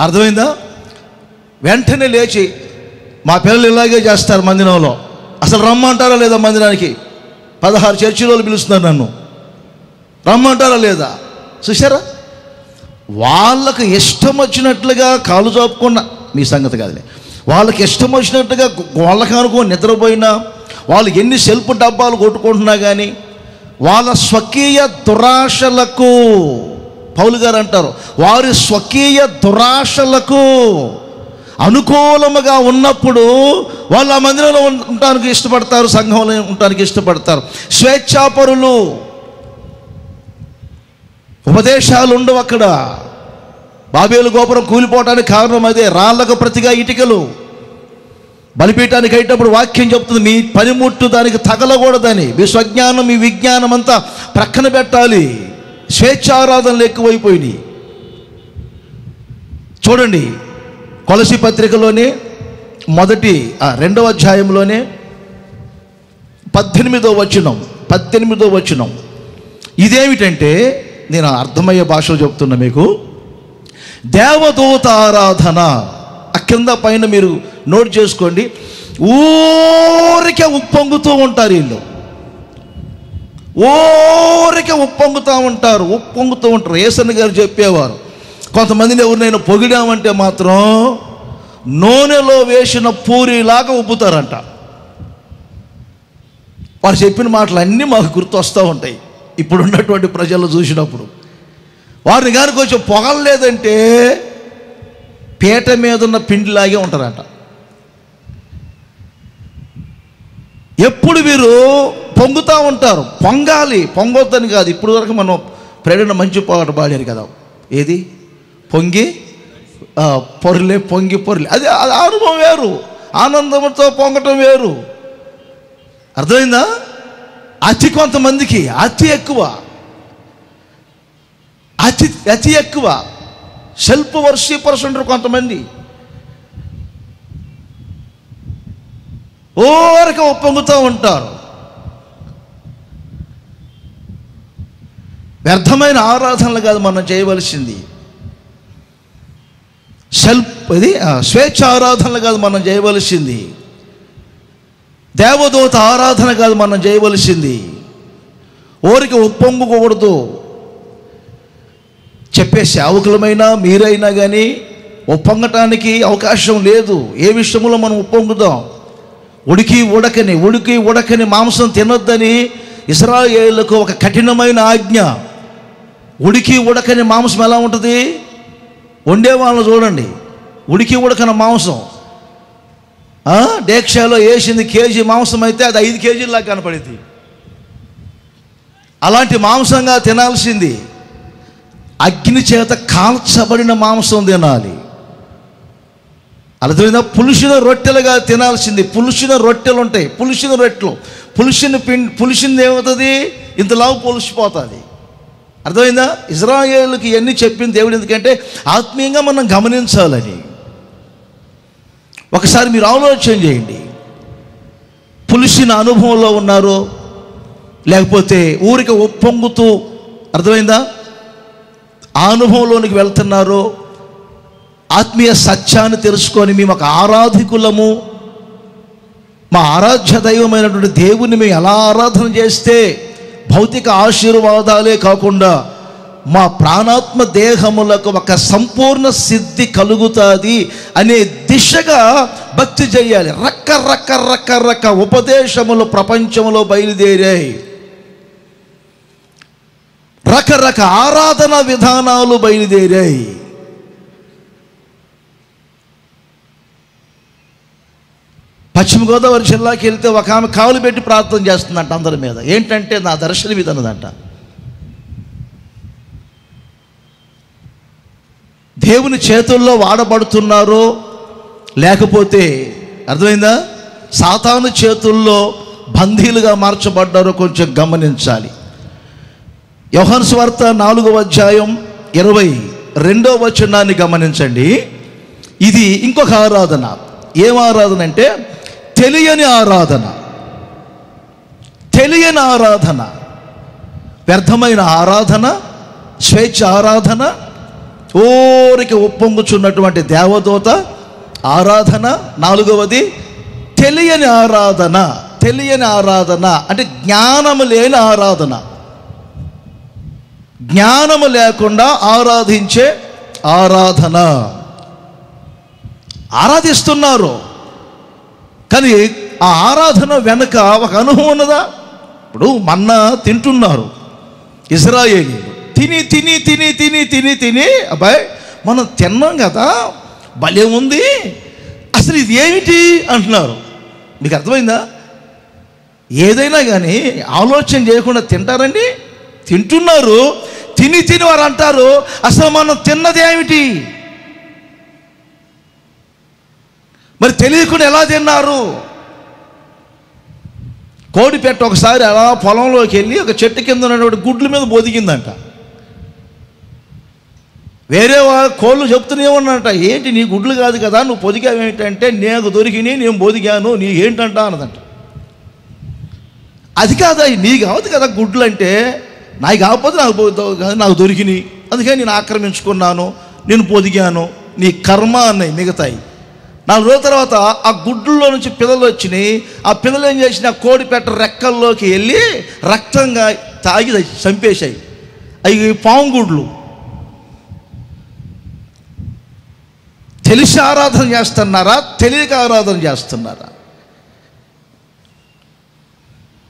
అర్థమైందా? వెంటనే లేచి, మా పిల్లలు ఇలాగే చేస్తారు మందిరంలో, అసలు రమ్మంటారా లేదా మందిరానికి? 16 చర్చిలో పిలుస్తున్నారు నన్ను, రమ్మంటారా లేదా? చూసారా? వాళ్ళకు ఇష్టం వచ్చినట్లుగా కాలు చాపుకున్నా, మీ సంగతి కాదులే, వాళ్ళకి ఇష్టం వచ్చినట్టుగా వాళ్ళకి అనుకో నిద్రపోయినా, వాళ్ళు ఎన్ని సెల్ఫ్ డబ్బాలు కొట్టుకుంటున్నా కానీ వాళ్ళ స్వకీయ దురాశలకు, పౌలు గారు అంటారు, వారి స్వకీయ దురాశలకు అనుకూలముగా ఉన్నప్పుడు వాళ్ళు ఆ మందిరంలో ఉండటానికి ఇష్టపడతారు, సంఘంలో ఉండటానికి ఇష్టపడతారు. స్వేచ్ఛాపరులు, ఉపదేశాలు ఉండవు అక్కడ. బాబేలు గోపురం కూలిపోవటానికి కారణం అదే. రాళ్లకు ప్రతిగా ఇటుకలు. బలిపీఠానికి అయ్యేటప్పుడు వాక్యం చెప్తుంది, మీ పనిముట్టు దానికి తగలకూడదని, మీ స్వజ్ఞానం మీ విజ్ఞానం అంతా ప్రక్కన పెట్టాలి. స్వేచ్ఛారాధనలు ఎక్కువైపోయినాయి. చూడండి, కొలసి పత్రికలోనే 2వ అధ్యాయంలోనే 18వ వచనం. ఇదేమిటంటే, నేను అర్థమయ్యే భాషలో చెప్తున్నా మీకు, దేవదూత ఆరాధన. కింద పైన మీరు నోట్ చేసుకోండి. ఊరికే ఉప్పొంగుతూ ఉంటారు వీళ్ళు, ఊరికే ఉప్పొంగుతూ ఉంటారు. యేసన్న గారు చెప్పేవారు, కొంతమందిని ఎవరినైనా పొగిడామంటే మాత్రం నూనెలో వేసిన పూరిలాగా ఉబ్బుతారంట. వారు చెప్పిన మాటలు అన్నీ మాకు గుర్తొస్తూ ఉంటాయి ఇప్పుడు ఉన్నటువంటి ప్రజలు చూసినప్పుడు. వారిని కానీ కొంచెం పొగలేదంటే పీట మీద ఉన్న పిండిలాగే ఉంటారంట. ఎప్పుడు వీరు పొంగుతూ ఉంటారు. పొంగొద్దని కాదు. ఇప్పుడు వరకు మనం ప్రేరణ మంచి పాట పాడారు కదా, ఏది పొంగి పొరలే. అది అనుభవం వేరు, ఆనందంతో పొంగటం వేరు. అర్థమైందా? కొంతమందికి అతి ఎక్కువ సెల్ఫ్ వర్షిపర్స్ ఉంటారు కొంతమంది. ఓరక ఒప్పొంగుతూ ఉంటారు. వ్యర్థమైన ఆరాధనలు కాదు మనం చేయవలసింది. స్వేచ్ఛ ఆరాధనలు కాదు మనం చేయవలసింది. దేవదూత ఆరాధన కాదు మనం చేయవలసింది. ఓరికి ఒప్పొంగకూడదు. చెప్పే సేవకులమైనా మీరైనా కానీ ఒప్పొంగటానికి అవకాశం లేదు. ఏ విషయంలో మనం ఒప్పొంగుదాం? ఉడికి ఉడకని మాంసం తినొద్దని ఇశ్రాయేలుకు ఒక కఠినమైన ఆజ్ఞ. ఉడికి ఉడకని మాంసం ఎలా ఉంటుంది? వండే వాళ్ళని చూడండి, ఉడకని మాంసం డేక్షాలో వేసింది కేజీ మాంసం అయితే అది 5 కేజీలాగా కనపడింది. అలాంటి మాంసంగా తినాల్సింది. అగ్ని చేత కాల్చబడిన మాంసం తినాలి. అర్థమైందా? పులిసిన రొట్టెలుగా తినాల్సింది. పులిసిన రొట్టెలు ఉంటాయి, పులిసిన రొట్టెలు. పులిసింది ఏమవుతుంది? ఇంతలావు పులిసిపోతుంది. అర్థమైందా? ఇజ్రాయేలుకి ఇవన్నీ చెప్పింది దేవుడు ఎందుకంటే ఆత్మీయంగా మనం గమనించాలని. ఒకసారి మీరు ఆలోచన చేయండి. పులిసిన అనుభవంలో ఉన్నారో లేకపోతే ఊరికి ఒప్పొంగుతూ, అర్థమైందా, ఆ అనుభవంలోనికి వెళ్తున్నారో, ఆత్మీయ సత్యాన్ని తెలుసుకొని మేము ఒక ఆరాధికులము, మా ఆరాధ్య దైవమైనటువంటి దేవుని మేము ఎలా ఆరాధన చేస్తే భౌతిక ఆశీర్వాదాలే కాకుండా మా ప్రాణాత్మ దేహములకు ఒక సంపూర్ణ సిద్ధి కలుగుతుంది అనే దిశగా భక్తి చేయాలి. రకరక ఉపదేశములు ప్రపంచంలో బయలుదేరాయి. రకరక ఆరాధన విధానాలు బయలుదేరాయి. పశ్చిమ గోదావరి జిల్లాకి వెళ్తే ఒక ఆమె కావులు పెట్టి ప్రార్థన చేస్తుందంట అందరి మీద. ఏంటంటే నా దర్శనం ఇది అన్నదంట. దేవుని చేతుల్లో వాడబడుతున్నారో లేకపోతే అర్థమైందా సాతాను చేతుల్లో బందీలుగా మార్చబడ్డారో కొంచెం గమనించాలి. యోహాను సువార్త 4వ అధ్యాయం 22వ వచనాన్ని గమనించండి. ఇది ఇంకొక ఆరాధన. ఏం ఆరాధన అంటే తెలియని ఆరాధన. తెలియని ఆరాధన, వ్యర్థమైన ఆరాధన, స్వేచ్ఛ ఆరాధన, ఊరికి ఉప్పొంగుచున్నటువంటి దేవదూత ఆరాధన. 4వది తెలియని ఆరాధన. తెలియని ఆరాధన అంటే జ్ఞానము లేని ఆరాధన. జ్ఞానము లేకుండా ఆరాధించే ఆరాధన. ఆరాధిస్తున్నారు కానీ ఆ ఆరాధన వెనుక ఒక అనుభవం ఉన్నదా? ఇప్పుడు మన్నా తింటున్నారు ఇశ్రాయేలీయులు. తిని తిని తిని తిని తిని తిని అబ్బాయి మనం తిన్నాం కదా, భలే ఉంది, అసలు ఇది ఏమిటి అంటున్నారు. మీకు అర్థమైందా? ఏదైనా కానీ ఆలోచన చేయకుండా తింటారండి. తింటున్నారు, తిని తిని వారు అంటారు అసలు మనం తిన్నది ఏమిటి? మరి తెలియకుండా ఎలా తిన్నారు? కోడి పెట్ట ఒకసారి అలా పొలంలోకి వెళ్ళి ఒక చెట్టు కింద ఉన్నటువంటి గుడ్ల మీద బొదిగిందంట. వేరే కోళ్ళు చెప్తూనే ఉన్నట, ఏంటి నీ గుడ్లు కాదు కదా, నువ్వు పొదిగావు ఏంటంటే నేను దొరికినాయి, నేను బొదిగాను, నీ ఏంటంట అన్నదంట. అది కాదా, నీ కావద్దు కదా గుడ్లు అంటే, నాకు కాకపోతే నాకు దొరికినాయి, అందుకని నేను ఆక్రమించుకున్నాను, నేను పొదిగాను, నీ కర్మ అన్నాయి మిగతాయి. 4 రోజుల తర్వాత ఆ గుడ్లలో నుంచి పిల్లలు వచ్చినాయి. ఆ పిల్లలు ఏం చేసిన కోడి పెట్ట రెక్కల్లోకి వెళ్ళి రక్తంగా తాగి చంపేశాయి. అవి పాము గుడ్లు. తెలిసి ఆరాధన చేస్తున్నారా, తెలియక ఆరాధన చేస్తున్నారా?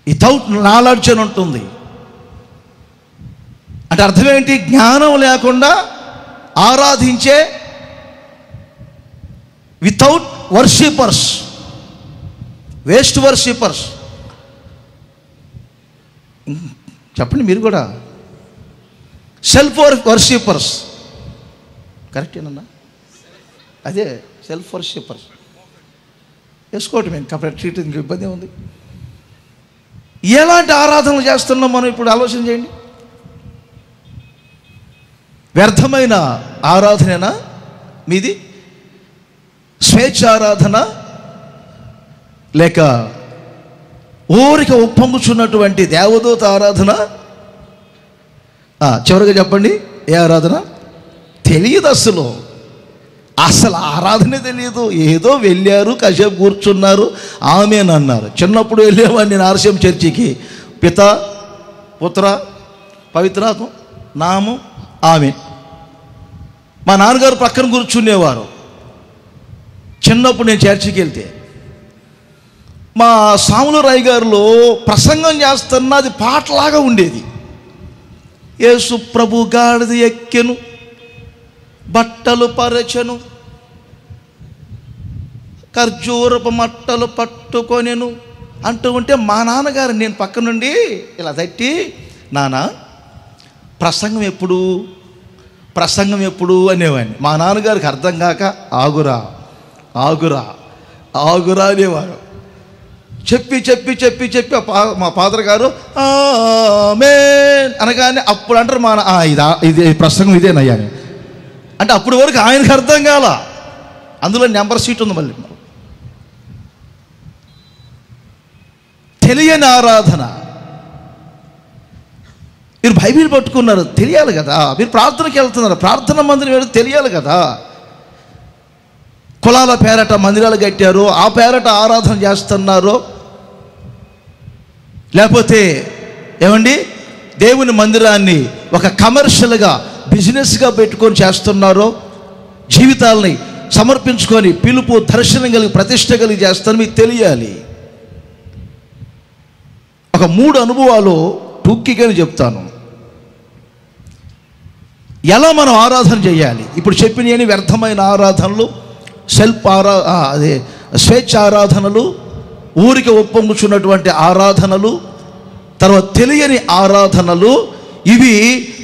వితౌట్ నాలెడ్జ్ అని ఉంటుంది. అంటే అర్థం ఏంటి? జ్ఞానం లేకుండా ఆరాధించే, వితౌట్ వర్షిపర్స్, వేస్ట్ వర్షిపర్స్. చెప్పండి మీరు కూడా. సెల్ఫ్ వర్షిపర్స్ కరెక్టేనన్నా? అదే సెల్ఫ్ వర్షిపర్స్ వేసుకోవటం మేము కాబట్టి ఇంక ఇబ్బంది ఉంది. ఎలాంటి ఆరాధనలు చేస్తున్నాం మనం ఇప్పుడు ఆలోచన చేయండి. వ్యర్థమైన ఆరాధనేనా మీది? స్వేచ్ఛ ఆరాధన లేక ఊరిక ఉప్పొంగుచున్నటువంటి దేవదూత ఆరాధన? చివరిగా చెప్పండి, ఏ ఆరాధన? తెలియదు అసలు. అసలు ఆరాధనే తెలియదు. ఏదో వెళ్ళారు, కాసేపు కూర్చున్నారు, ఆమెన్ అన్నారు. చిన్నప్పుడు వెళ్ళేవాడిని నేను ఆర్సీఎం చర్చికి. పిత పుత్ర పవిత్రాత్మ నామం ఆమెన్. మా నాన్నగారు పక్కన కూర్చునేవారు. చిన్నప్పుడు నేను చర్చికి వెళ్తే మా సాములరాయ్ గారిలో ప్రసంగం చేస్తున్న అది పాటలాగా ఉండేది. యేసు ప్రభు గాడిద ఎక్కెను, బట్టలు పరచెను, ఖర్జూరపు మట్టలు పట్టుకొనెను అంటూ ఉంటే మా నాన్నగారు నేను పక్క నుండి ఇలా తట్టి, నాన్న ప్రసంగం ఎప్పుడు, ప్రసంగం ఎప్పుడు అనేవాడిని. మా నాన్నగారికి అర్థం కాక ఆగురా ఆగురా ఆగురా అనేవారు. చెప్పి చెప్పి చెప్పి చెప్పి మా ఫాదర్ గారు ఆమేన్ అనగానే అప్పుడు అంటారు మా ఇది ప్రసంగం ఇదేనయ్యా అంటే అప్పటి వరకు ఆయనకు అర్థం కాల. అందులో నెంబర్ సీట్ ఉంది. మళ్ళీ తెలియని ఆరాధన. మీరు బైబిల్ పట్టుకున్నారు, తెలియాలి కదా. మీరు ప్రార్థనకి వెళ్తున్నారు, ప్రార్థన మందిరం వెళ్ళి తెలియాలి కదా. కులాల పేరట మందిరాలు కట్టారు, ఆ పేరట ఆరాధన చేస్తున్నారు. లేకపోతే ఏమండి దేవుని మందిరాన్ని ఒక కమర్షియల్గా బిజినెస్గా పెట్టుకొని చేస్తున్నారో, జీవితాలని సమర్పించుకొని పిలుపు దర్శనం కలిగి ప్రతిష్ట కలిగి చేస్తారు. మీకు తెలియాలి. ఒక 3 అనుభవాలు టూక్కిగానే చెప్తాను. ఎలా మనం ఆరాధన చేయాలి. ఇప్పుడు చెప్పినవి వ్యర్థమైన ఆరాధనలు, అదే స్వేచ్ఛ ఆరాధనలు, ఊరికి ఒప్పొంగుచున్నటువంటి ఆరాధనలు, తర్వాత తెలియని ఆరాధనలు. ఇవి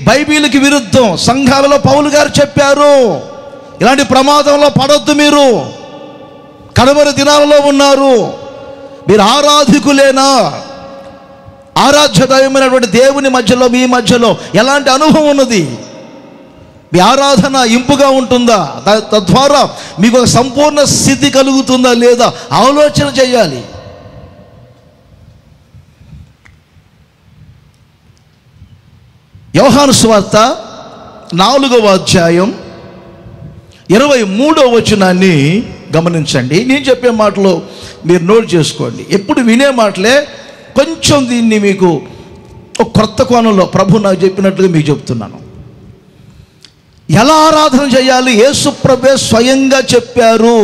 బైబిల్కి విరుద్ధం. సంఘాలలో పౌలు గారు చెప్పారు, ఇలాంటి ప్రమాదంలో పడొద్దు. మీరు కడవరి దినాలలో ఉన్నారు. మీరు ఆరాధికులేనా? ఆరాధ్య దైవమైనటువంటి దేవుని మధ్యలో, మీ మధ్యలో ఎలాంటి అనుభవం ఉన్నది? మీ ఆరాధన ఇంపుగా ఉంటుందా? తద్వారా మీకు ఒక సంపూర్ణ స్థితి కలుగుతుందా లేదా ఆలోచన చేయాలి. యోహాను సువార్త 4వ అధ్యాయం 23వ వచనాన్ని గమనించండి. నేను చెప్పే మాటలు మీరు నోట్ చేసుకోండి. ఎప్పుడు వినే మాటలే, కొంచెం దీన్ని మీకు ఒక కొత్త కోణంలో ప్రభు నాకు చెప్పినట్లుగా మీకు చెప్తున్నాను. ఎలా ఆరాధన చేయాలి? యేసు ప్రభువే స్వయంగా చెప్పారు.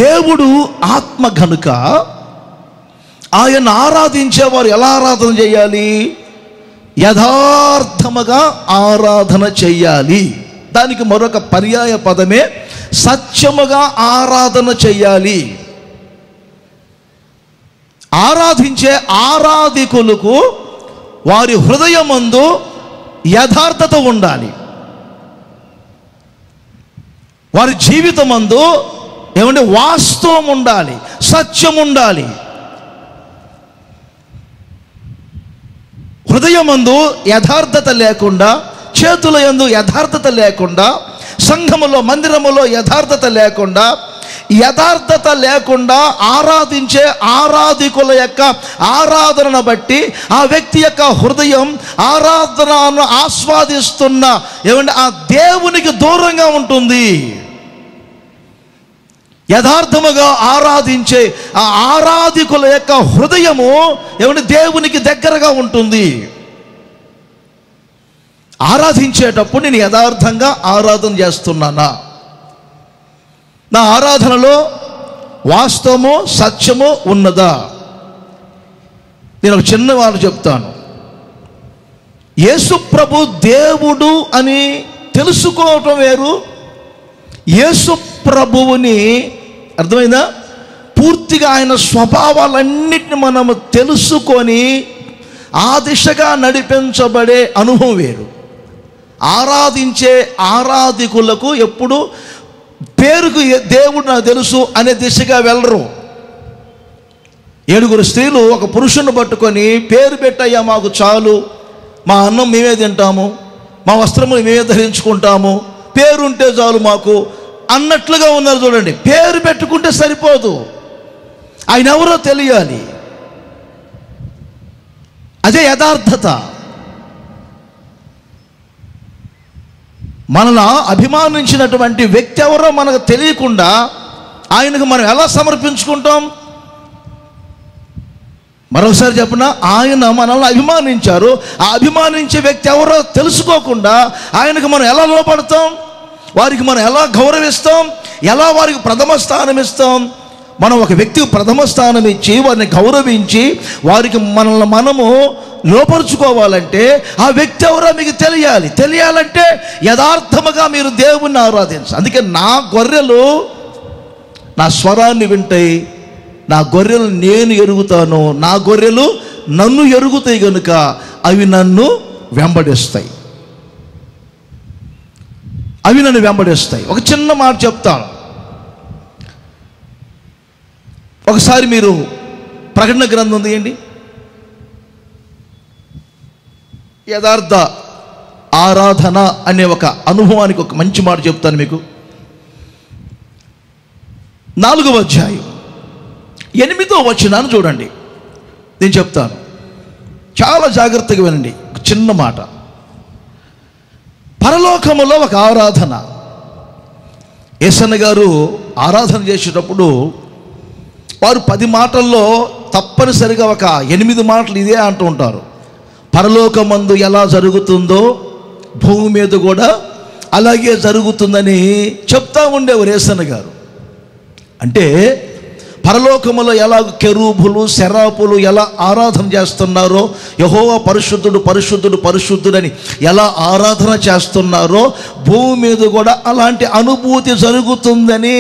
దేవుడు ఆత్మ గనుక ఆయన ఆరాధించేవారు ఎలా ఆరాధన చేయాలి? యథార్థముగా ఆరాధన చెయ్యాలి. దానికి మరొక పర్యాయ పదమే సత్యముగా ఆరాధన చెయ్యాలి. ఆరాధించే ఆరాధికులకు వారి హృదయమందు యథార్థత ఉండాలి. వారి జీవితమందు ఏమంటే వాస్తవం ఉండాలి, సత్యం ఉండాలి. హృదయమందు యథార్థత లేకుండా, చేతుల యందు యథార్థత లేకుండా, సంఘములో మందిరములో యథార్థత లేకుండా, యథార్థత లేకుండా ఆరాధించే ఆరాధికుల యొక్క ఆరాధనను బట్టి ఆ వ్యక్తి యొక్క హృదయం ఆరాధనను ఆస్వాదిస్తున్న ఏమంటే ఆ దేవునికి దూరంగా ఉంటుంది. యథార్థముగా ఆరాధించే ఆ ఆరాధికుల యొక్క హృదయము ఏమంటే దేవునికి దగ్గరగా ఉంటుంది. ఆరాధించేటప్పుడు నేను యథార్థంగా ఆరాధన చేస్తున్నానా? నా ఆరాధనలో వాస్తవము సత్యము ఉన్నదా? నేను ఒక చిన్న మాట చెప్తాను. యేసు ప్రభు దేవుడు అని తెలుసుకోవటం వేరు, యేసు ప్రభువుని అర్థమైందా పూర్తిగా ఆయన స్వభావాలన్నిటిని మనము తెలుసుకొని ఆ దిశగా నడిపించబడే అనుభవం వేరు. ఆరాధించే ఆరాధికులకు ఎప్పుడు పేరుకు దేవుడు నాకు తెలుసు అనే దిశగా వెళ్ళరు. 7 స్త్రీలు ఒక పురుషుని పట్టుకొని పేరు పెట్టయ్యా మాకు చాలు, మా అన్నం మేమే తింటాము, మా వస్త్రములు మేమే ధరించుకుంటాము, పేరుంటే చాలు మాకు అన్నట్లుగా ఉన్నారు. చూడండి, పేరు పెట్టుకుంటే సరిపోదు, ఆయన ఎవరో తెలియాలి. అదే యథార్థత. మనల్ని అభిమానించినటువంటి వ్యక్తి ఎవరో మనకు తెలియకుండా ఆయనకు మనం ఎలా సమర్పించుకుంటాం? మరోసారి చెప్పిన, ఆయన మనల్ని అభిమానించారు. ఆ అభిమానించే వ్యక్తి ఎవరో తెలుసుకోకుండా ఆయనకు మనం ఎలా లోపడతాం? వారికి మనం ఎలా గౌరవిస్తాం? ఎలా వారికి ప్రథమ స్థానం ఇస్తాం? మనం ఒక వ్యక్తికి ప్రథమ స్థానం ఇచ్చి వారిని గౌరవించి వారికి మనల్ని మనము లోపరుచుకోవాలంటే ఆ వ్యక్తి ఎవరో మీకు తెలియాలి. తెలియాలంటే యథార్థముగా మీరు దేవుణ్ణి ఆరాధించాలి. అందుకే నా గొర్రెలు నా స్వరాన్ని వింటాయి, నా గొర్రెలు నేను ఎరుగుతాను, నా గొర్రెలు నన్ను ఎరుగుతాయి కనుక అవి నన్ను వెంబడిస్తాయి. అవి నన్ను వెంబడిస్తాయి. ఒక చిన్న మాట చెప్తాను. ఒకసారి మీరు ప్రకటన గ్రంథం తీయండి. యథార్థ ఆరాధన అనే ఒక అనుభవానికి ఒక మంచి మాట చెప్తాను మీకు. 4వ అధ్యాయం 8వ వచనాన్ని చూడండి. నేను చెప్తాను, చాలా జాగ్రత్తగా వినండి. ఒక చిన్న మాట. పరలోకములో ఒక ఆరాధన. యేసన్న గారు ఆరాధన చేసేటప్పుడు వారు 10 మాటల్లో తప్పనిసరిగా ఒక 8 మాటలు ఇదే అంటూ ఉంటారు. పరలోకమందు ఎలా జరుగుతుందో భూమి మీద కూడా అలాగే జరుగుతుందని చెప్తా ఉండేవారు యేసన్న గారు. అంటే పరలోకములో ఎలా కెరూబులు సెరాపులు ఎలా ఆరాధన చేస్తున్నారో, యెహోవా పరిశుద్ధుడు పరిశుద్ధుడు పరిశుద్ధుడని ఎలా ఆరాధన చేస్తున్నారో భూమి మీద కూడా అలాంటి అనుభూతి జరుగుతుందని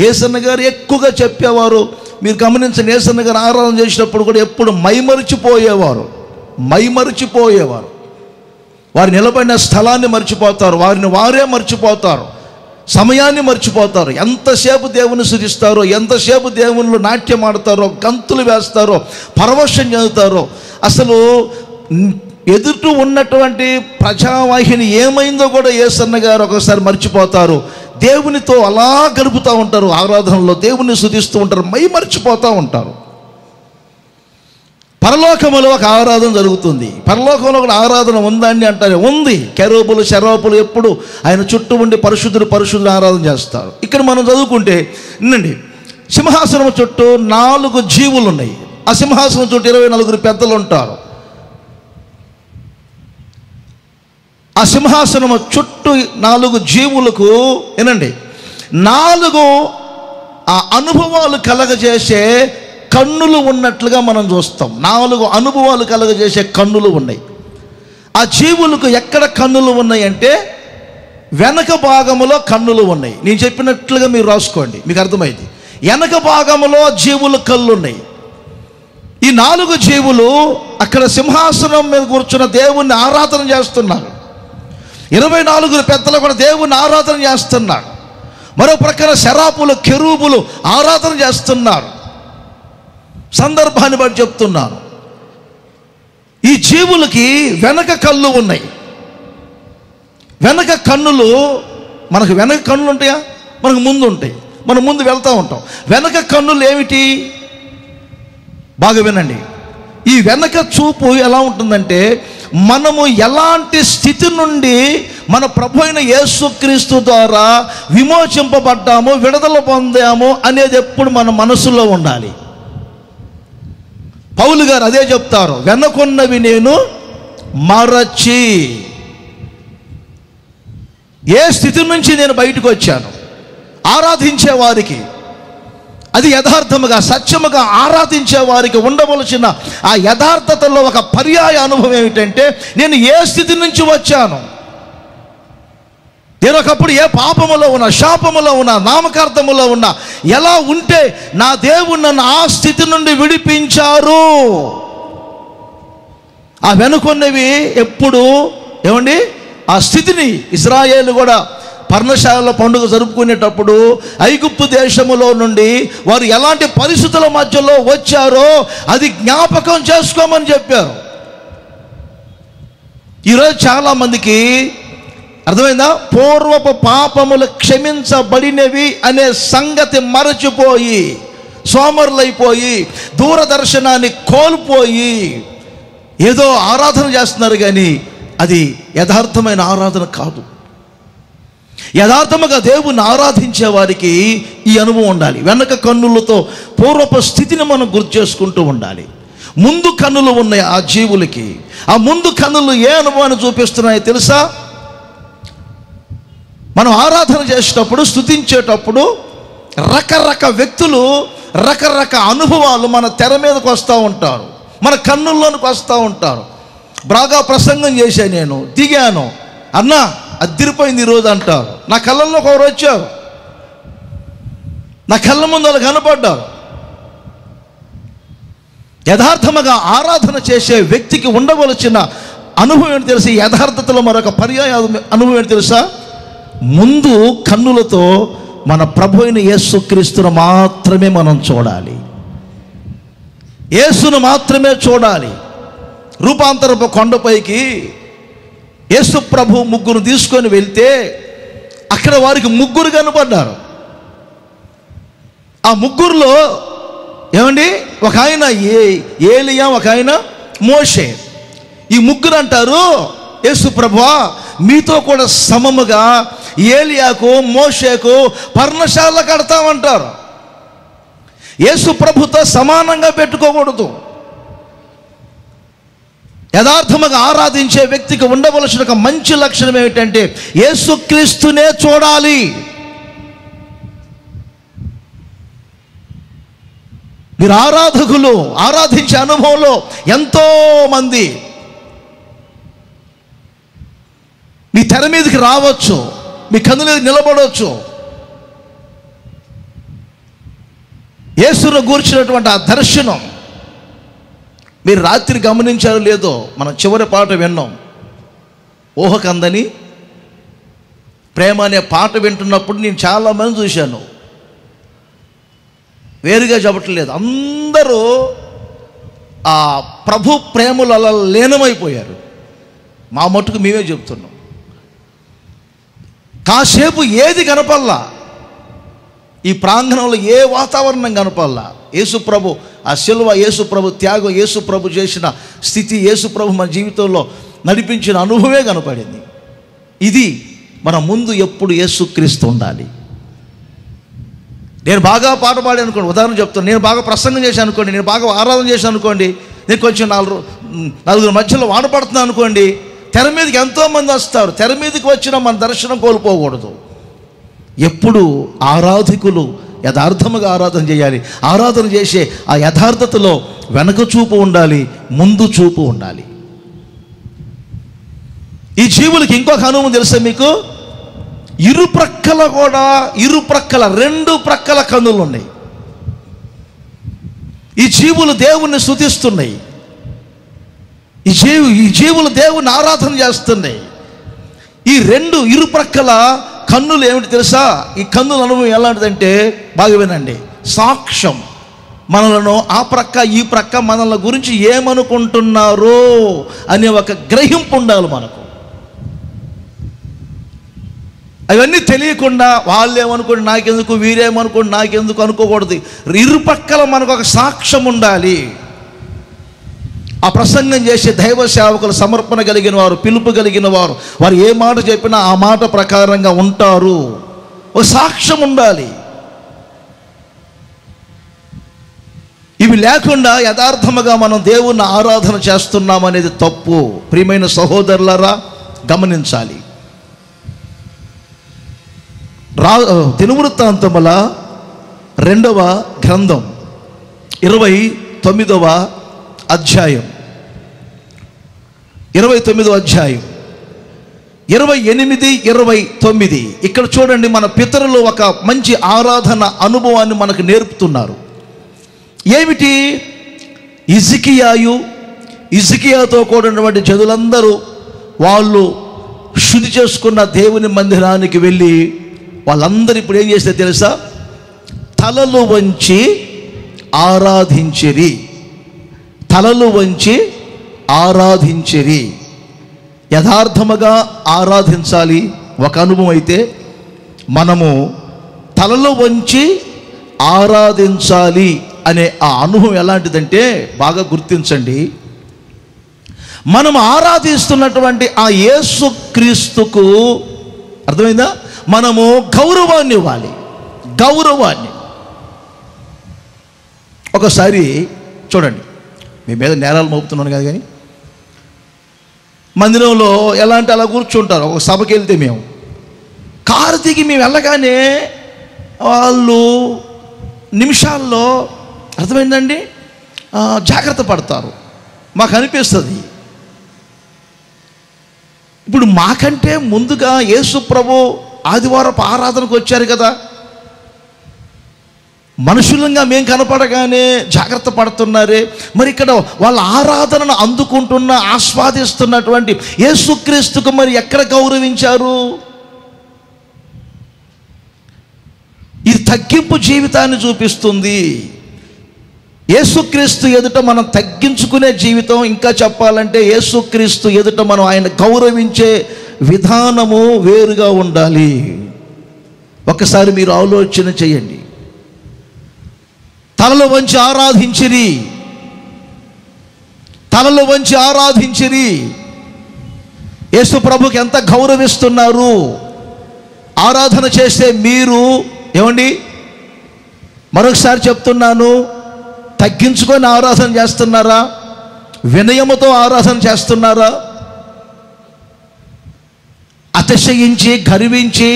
యేసన్న గారు ఎక్కువగా చెప్పేవారు. మీరు గమనించిన యేసన్న గారు ఆరాధన చేసినప్పుడు కూడా ఎప్పుడు మైమరిచిపోయేవారు. వారు నిలబడిన స్థలాన్ని మర్చిపోతారు, వారిని వారే మర్చిపోతారు, సమయాన్ని మర్చిపోతారు. ఎంతసేపు దేవుని స్తుతిస్తారో, ఎంతసేపు దేవునిలో నాట్యం ఆడతారో, గంతులు వేస్తారో, పరవశం చెందుతారో. అసలు ఎదుట ఉన్నటువంటి ప్రజావాహిని ఏమైందో కూడా యేసన్న గారు ఒకసారి మర్చిపోతారు. దేవునితో అలా గడుపుతూ ఉంటారు, ఆరాధనలో దేవుని స్తుతిస్తూ ఉంటారు, మర్చిపోతూ ఉంటారు. పరలోకములో ఒక ఆరాధన జరుగుతుంది. పరలోకంలో ఒక ఆరాధన ఉందండి అంటారు, ఉంది. కెరూబులు శరాపులు ఎప్పుడు ఆయన చుట్టూ ఉండి పరిశుద్ధులు పరిశుద్ధులు ఆరాధన చేస్తారు. ఇక్కడ మనం చదువుకుంటే వినండి, సింహాసనం చుట్టూ 4 జీవులు ఉన్నాయి. ఆ సింహాసనం చుట్టూ 24 పెద్దలు ఉంటారు. ఆ సింహాసనం చుట్టూ 4 జీవులకు వినండి 4 అనుభవాలు కలగజేసే కన్నులు ఉన్నట్లుగా మనం చూస్తాం. 4 అనుభవాలు కలగజేసే కన్నులు ఉన్నాయి. ఆ జీవులకు ఎక్కడ కన్నులు ఉన్నాయి అంటే వెనక భాగములో కన్నులు ఉన్నాయి. నేను చెప్పినట్లుగా మీరు రాసుకోండి, మీకు అర్థమైంది. వెనక భాగములో జీవుల కళ్ళు ఉన్నాయి. ఈ 4 జీవులు అక్కడ సింహాసనం మీద కూర్చున్న దేవుణ్ణి ఆరాధన చేస్తున్నారు. 24 పెద్దలు కూడా దేవుణ్ణి ఆరాధన చేస్తున్నారు. మరో ప్రక్కన శరాపులు కెరూబులు ఆరాధన చేస్తున్నారు. సందర్భాన్ని బట్టి చెప్తున్నాను. ఈ జీవులకి వెనక కళ్ళు ఉన్నాయి. వెనక కన్నులు, మనకు వెనక కన్నులు ఉంటాయా? మనకు ముందు ఉంటాయి. మనం ముందు వెళ్తూ ఉంటాం. వెనక కన్నులు ఏమిటి? బాగా వినండి. ఈ వెనక చూపు ఎలా ఉంటుందంటే, మనము ఎలాంటి స్థితి నుండి మన ప్రభు అయిన యేసుక్రీస్తు ద్వారా విమోచింపబడ్డామో, విడుదల పొందామో అనేది ఎప్పుడు మన మనసులో ఉండాలి. పౌలు గారు అదే చెప్తారు, వెనకున్నవి నేను మరచి. ఏ స్థితి నుంచి నేను బయటకు వచ్చాను? ఆరాధించే వారికి, అది యథార్థముగా సత్యముగా ఆరాధించే వారికి ఉండవలసిన ఆ యథార్థతలో ఒక పర్యాయ అనుభవం ఏమిటంటే, నేను ఏ స్థితి నుంచి వచ్చాను, నేను ఒకప్పుడు ఏ పాపములో ఉన్నా, శాపములో ఉన్నా, నామకార్థములో ఉన్నా, ఎలా ఉంటే నా దేవుడు నన్ను ఆ స్థితి నుండి విడిపించారు. ఆ వెనుకొన్నవి ఎప్పుడు ఏమండి ఆ స్థితిని ఇశ్రాయేలు కూడా పర్ణశాల పండుగ జరుపుకునేటప్పుడు ఐగుప్తు దేశములో నుండి వారు ఎలాంటి పరిస్థితుల మధ్యలో వచ్చారో అది జ్ఞాపకం చేసుకోమని చెప్పారు. ఈరోజు చాలామందికి అర్థమైందా? పూర్వపు పాపములు క్షమించబడినవి అనే సంగతి మరచిపోయి, సోమరులైపోయి, దూరదర్శనాన్ని కోల్పోయి ఏదో ఆరాధన చేస్తున్నారు, కానీ అది యథార్థమైన ఆరాధన కాదు. యథార్థముగా దేవుని ఆరాధించే వారికి ఈ అనుభవం ఉండాలి. వెనక కన్నులతో పూర్వపు స్థితిని మనం గుర్తు చేసుకుంటూ ఉండాలి. ముందు కన్నులు ఉన్నాయి ఆ జీవులకి. ఆ ముందు కన్నులు ఏ అనుభవాన్ని చూపిస్తున్నాయో తెలుసా? మనం ఆరాధన చేసేటప్పుడు, స్తుతించేటప్పుడు రకరకాల వ్యక్తులు, రకరకాల అనుభవాలు మన తెర మీదకి వస్తూ ఉంటారు, మన కన్నుల్లోనికి వస్తూ ఉంటారు. బాగా ప్రసంగం చేశాను, నేను దిగాను, అన్నా అదిరిపోయింది ఈరోజు అంటారు. నా కళ్ళల్లో ఒకరు వచ్చారు, నా కళ్ళ ముందు వాళ్ళు కనపడ్డారు. యథార్థముగా ఆరాధన చేసే వ్యక్తికి ఉండవలసిన అనుభవం ఏంటి తెలుసా? యథార్థతలో మరొక పర్యాయ అనుభవం ఏంటి తెలుసా? ముందు కన్నులతో మన ప్రభు అయిన యేసుక్రీస్తును మాత్రమే మనం చూడాలి, యేసును మాత్రమే చూడాలి. రూపాంతరపు కొండపైకి యేసు ప్రభు ముగ్గురు తీసుకొని వెళ్తే అక్కడ వారికి ముగ్గురు కనపడ్డారు. ఆ ముగ్గురులో ఏమండి, ఒక ఆయన ఏలియా, ఒక ఆయన మోషే. ఈ ముగ్గురు అంటారు, యేసు ప్రభువా మీతో కూడా సమముగా ఏలియాకు, మోషేకు పర్ణశాల కడతామంటారు. యేసు ప్రభుతో సమానంగా పెట్టుకోకూడదు. యథార్థముగా ఆరాధించే వ్యక్తికి ఉండవలసిన ఒక మంచి లక్షణం ఏమిటంటే యేసుక్రీస్తునే చూడాలి. మీరు ఆరాధకులు, ఆరాధించే అనుభవంలో ఎంతోమంది మీ తెర మీదకి రావచ్చు, మీ కన్నుల మీద నిలబడవచ్చు. యేసును గూర్చినటువంటి ఆ దర్శనం మీరు రాత్రి గమనించారో లేదో, మనం చివరి పాట విన్నాం. ఊహకందని ప్రేమ అనే పాట వింటున్నప్పుడు నేను చాలామంది చూశాను, వేరుగా చెప్పట్లేదు, అందరూ ఆ ప్రభు ప్రేమలు అలా లీనమైపోయారు. మా మట్టుకు మేమే చెప్తున్నాం. కాసేపు ఏది కనపల్లా, ఈ ప్రాంగణంలో ఏ వాతావరణం కనపల్లా. యేసుప్రభు ఆ శిలువ, యేసుప్రభు త్యాగం, యేసుప్రభు చేసిన స్థితి, యేసుప్రభు మన జీవితంలో నడిపించిన అనుభవమే కనపడింది. ఇది మన ముందు ఎప్పుడు యేసుక్రీస్తు ఉండాలి. నేను బాగా పాట పాడి అనుకోండి, ఉదాహరణ చెప్తాను, నేను బాగా ప్రసంగం చేశాను అనుకోండి, నేను బాగా ఆరాధన చేశాను అనుకోండి, నేను కొంచెం నలుగురు మధ్యలో వాడపడుతున్నాను అనుకోండి, తెర మీదకి ఎంతోమంది వస్తారు. తెర మీదకి వచ్చినా మన దర్శనం కోల్పోకూడదు. ఎప్పుడు ఆరాధికులు యథార్థముగా ఆరాధన చేయాలి. ఆరాధన చేసే ఆ యథార్థతలో వెనక చూపు ఉండాలి, ముందు చూపు ఉండాలి. ఈ జీవులకి ఇంకొక అనుభవం తెలుసా మీకు? ఇరుప్రక్కల కూడా, ఇరుప్రక్కల, రెండు ప్రక్కల కన్నులు ఉన్నాయి. ఈ జీవులు దేవుణ్ణి స్తుతిస్తున్నాయి. ఈ జీవులు దేవుని ఆరాధన చేస్తున్నాయి. ఈ రెండు ఇరుప్రక్కల కన్నులు ఏమిటి తెలుసా? ఈ కన్నుల అనుభవం ఎలాంటిదంటే, బాగా వినండి, సాక్ష్యం. మనలను ఆ ప్రక్క ఈ ప్రక్క మనల గురించి ఏమనుకుంటున్నారో అనే ఒక గ్రహింపు ఉండాలి మనకు. అవన్నీ తెలియకుండా వాళ్ళేమనుకోండి నాకెందుకు, వీరేమనుకోండి నాకెందుకు అనుకోకూడదు. ఇరుపక్కల మనకు ఒక సాక్ష్యం ఉండాలి. ఆ ప్రసంగం చేసే దైవ సేవకులు సమర్పణ కలిగిన వారు, పిలుపు కలిగిన వారు, వారు ఏ మాట చెప్పినా ఆ మాట ప్రకారంగా ఉంటారు. ఒక సాక్ష్యం ఉండాలి. ఇవి లేకుండా యథార్థముగా మనం దేవుణ్ణి ఆరాధన చేస్తున్నామనేది తప్పు. ప్రియమైన సహోదరులారా, గమనించాలి. దినవృత్తాంతముల 2వ గ్రంథం 29వ అధ్యాయం 29వ అధ్యాయం 28, 29 ఇక్కడ చూడండి. మన పితరులు ఒక మంచి ఆరాధన అనుభవాన్ని మనకు నేర్పుతున్నారు. ఏమిటి? హిజ్కియాతో కూడినటువంటి జనులందరూ వాళ్ళు శుద్ధి చేసుకున్న దేవుని మందిరానికి వెళ్ళి వాళ్ళందరూ ఇప్పుడు ఏం చేస్తే తెలుసా? తలలు వంచి ఆరాధించిరి. తలలు వంచి ఆరాధించిరి. యథార్థముగా ఆరాధించాలి ఒక అనుభవం అయితే, మనము తలలు వంచి ఆరాధించాలి అనే ఆ అనుభవం ఎలాంటిదంటే, బాగా గుర్తించండి. మనం ఆరాధిస్తున్నటువంటి ఆ యేసుక్రీస్తుకు, అర్థమైందా, మనము గౌరవాన్ని ఇవ్వాలి. గౌరవాన్ని. ఒకసారి చూడండి, మీ మీద నేరాలు మోపుతున్నాను కదా, కానీ మందిరంలో ఎలా అంటే అలా కూర్చుంటారు. ఒక సభకి వెళ్తే మేము కారు దిగి మేము వెళ్ళగానే వాళ్ళు నిమిషాల్లో, అర్థమైందండి, జాగ్రత్త పడతారు. మాకు అనిపిస్తుంది, ఇప్పుడు మాకంటే ముందుగా యేసు ప్రభు ఆదివారపు ఆరాధనకు వచ్చారు కదా, మనుషులంగా మేము కనపడగానే జాగ్రత్త పడుతున్నారే, మరి ఇక్కడ వాళ్ళ ఆరాధనను అందుకుంటున్న, ఆస్వాదిస్తున్నటువంటి యేసుక్రీస్తుకు మరి ఎక్కడ గౌరవించారు? ఇది తగ్గింపు జీవితాన్ని చూపిస్తుంది. యేసుక్రీస్తు ఎదుట మనం తగ్గించుకునే జీవితం, ఇంకా చెప్పాలంటే యేసుక్రీస్తు ఎదుట మనం ఆయన గౌరవించే విధానము వేరుగా ఉండాలి. ఒకసారి మీరు ఆలోచన చేయండి. తలలు వంచి ఆరాధించిరి, తలలు వంచి ఆరాధించిరి. యేసు ప్రభుకి ఎంత గౌరవిస్తున్నారు? ఆరాధన చేస్తే మీరు ఏమండి, మరొకసారి చెప్తున్నాను, తగ్గించుకొని ఆరాధన చేస్తున్నారా? వినయముతో ఆరాధన చేస్తున్నారా? అతిశయించి, గర్వించి,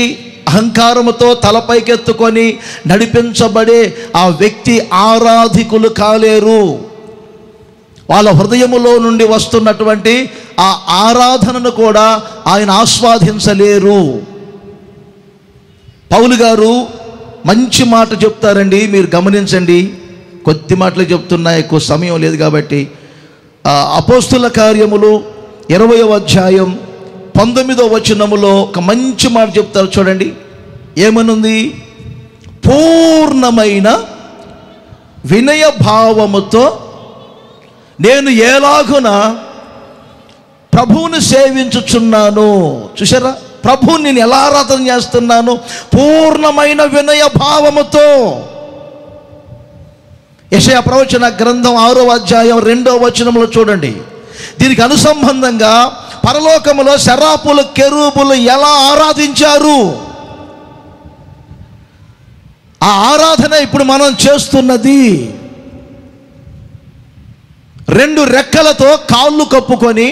అహంకారముతో తలపైకెత్తుకొని నడిపించబడే ఆ వ్యక్తి ఆరాధికులు కాలేరు. వాళ్ళ హృదయములో నుండి వస్తున్నటువంటి ఆ ఆరాధనను కూడా ఆయన ఆస్వాదించలేరు. పౌలు గారు మంచి మాట చెప్తారండి, మీరు గమనించండి. కొద్ది మాటలు చెప్తున్నా, ఎక్కువ సమయం లేదు కాబట్టి. అపోస్తుల కార్యములు 20వ అధ్యాయం 19వ వచనములో ఒక మంచి మాట చెప్తారు చూడండి. ఏమనుంది? పూర్ణమైన వినయ భావముతో నేను ఎలాగున ప్రభువుని సేవించుచున్నాను. చూసారా, ప్రభువుని నేను ఎలా ఆరాధన చేస్తున్నాను? పూర్ణమైన వినయ భావముతో. యెషయా ప్రవచన గ్రంథం 6వ అధ్యాయం 2వ వచనంలో చూడండి. దీనికి అనుసంబంధంగా పరలోకములో శరాపులు కెరూబులు ఎలా ఆరాధించారు, ఆ ఆరాధన ఇప్పుడు మనం చేస్తున్నది. 2 రెక్కలతో కాళ్ళు కప్పుకొని,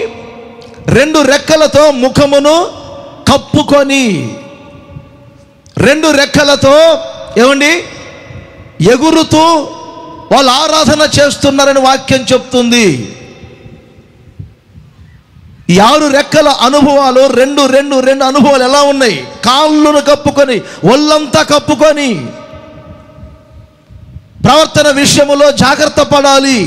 2 రెక్కలతో ముఖమును కప్పుకొని, 2 రెక్కలతో ఏమండి ఎగురుతూ వాళ్ళు ఆరాధన చేస్తున్నారని వాక్యం చెప్తుంది. ఈ 6 రెక్కల అనుభవాలు రెండు అనుభవాలు ఎలా ఉన్నాయి? కాళ్ళను కప్పుకొని, ఒళ్ళంతా కప్పుకొని, ప్రవర్తన విషయములో జాగ్రత్త పడాలి.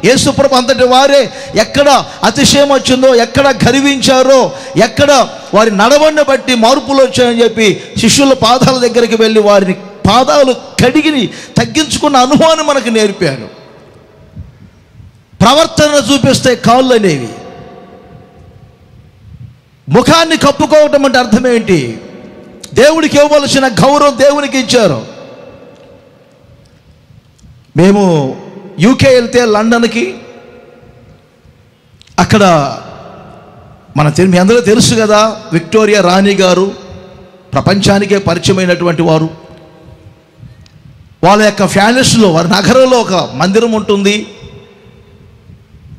యేసుప్రభు అంతటి వారే ఎక్కడ అతిశయం వచ్చిందో, ఎక్కడ గర్వించారో, ఎక్కడ వారి నడవడిని బట్టి మార్పులు వచ్చాయని చెప్పి శిష్యుల పాదాల దగ్గరికి వెళ్ళి వారిని పాదాలు కడిగి తగ్గించుకున్న అనుభవాన్ని మనకు నేర్పారు. ప్రవర్తన చూపిస్తే కాళ్ళు అనేవి. ముఖాన్ని కప్పుకోవటం అంటే అర్థం ఏంటి? దేవుడికి ఇవ్వవలసిన గౌరవం దేవునికి ఇచ్చారు. మేము యూకే వెళ్తే లండన్కి, అక్కడ మీ అందరూ తెలుసు కదా, విక్టోరియా రాణి గారు ప్రపంచానికే పరిచయమైనటువంటి వారు. వాళ్ళ యొక్క ప్యాలెస్లో, వారి నగరంలో ఒక మందిరం ఉంటుంది.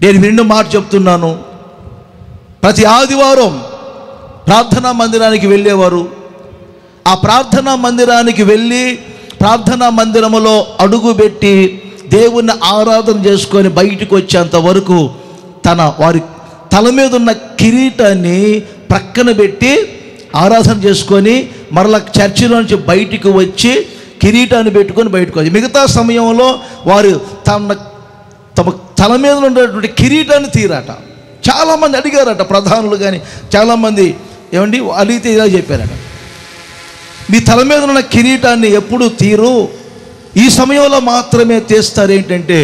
నేను విన్న మాట చెప్తున్నాను. ప్రతి ఆదివారం ప్రార్థనా మందిరానికి వెళ్ళేవారు. ఆ ప్రార్థనా మందిరానికి వెళ్ళి ప్రార్థనా మందిరములో అడుగుపెట్టి దేవుణ్ణి ఆరాధన చేసుకొని బయటకు వచ్చేంత వరకు వారి తల మీద ఉన్న కిరీటాన్ని ప్రక్కన పెట్టి ఆరాధన చేసుకొని మరలా చర్చిలో నుంచి బయటికి వచ్చి కిరీటాన్ని పెట్టుకొని బయటకు వచ్చి, మిగతా సమయంలో వారు తమ తల మీద ఉన్నటువంటి కిరీటాన్ని తీరాట. చాలామంది అడిగారట, ప్రధానులు కానీ చాలామంది ఏమండి అడిగితే ఇలా చెప్పారట, మీ తల మీద ఉన్న కిరీటాన్ని ఎప్పుడు తీరు, ఈ సమయంలో మాత్రమే తీస్తారు. ఏంటంటే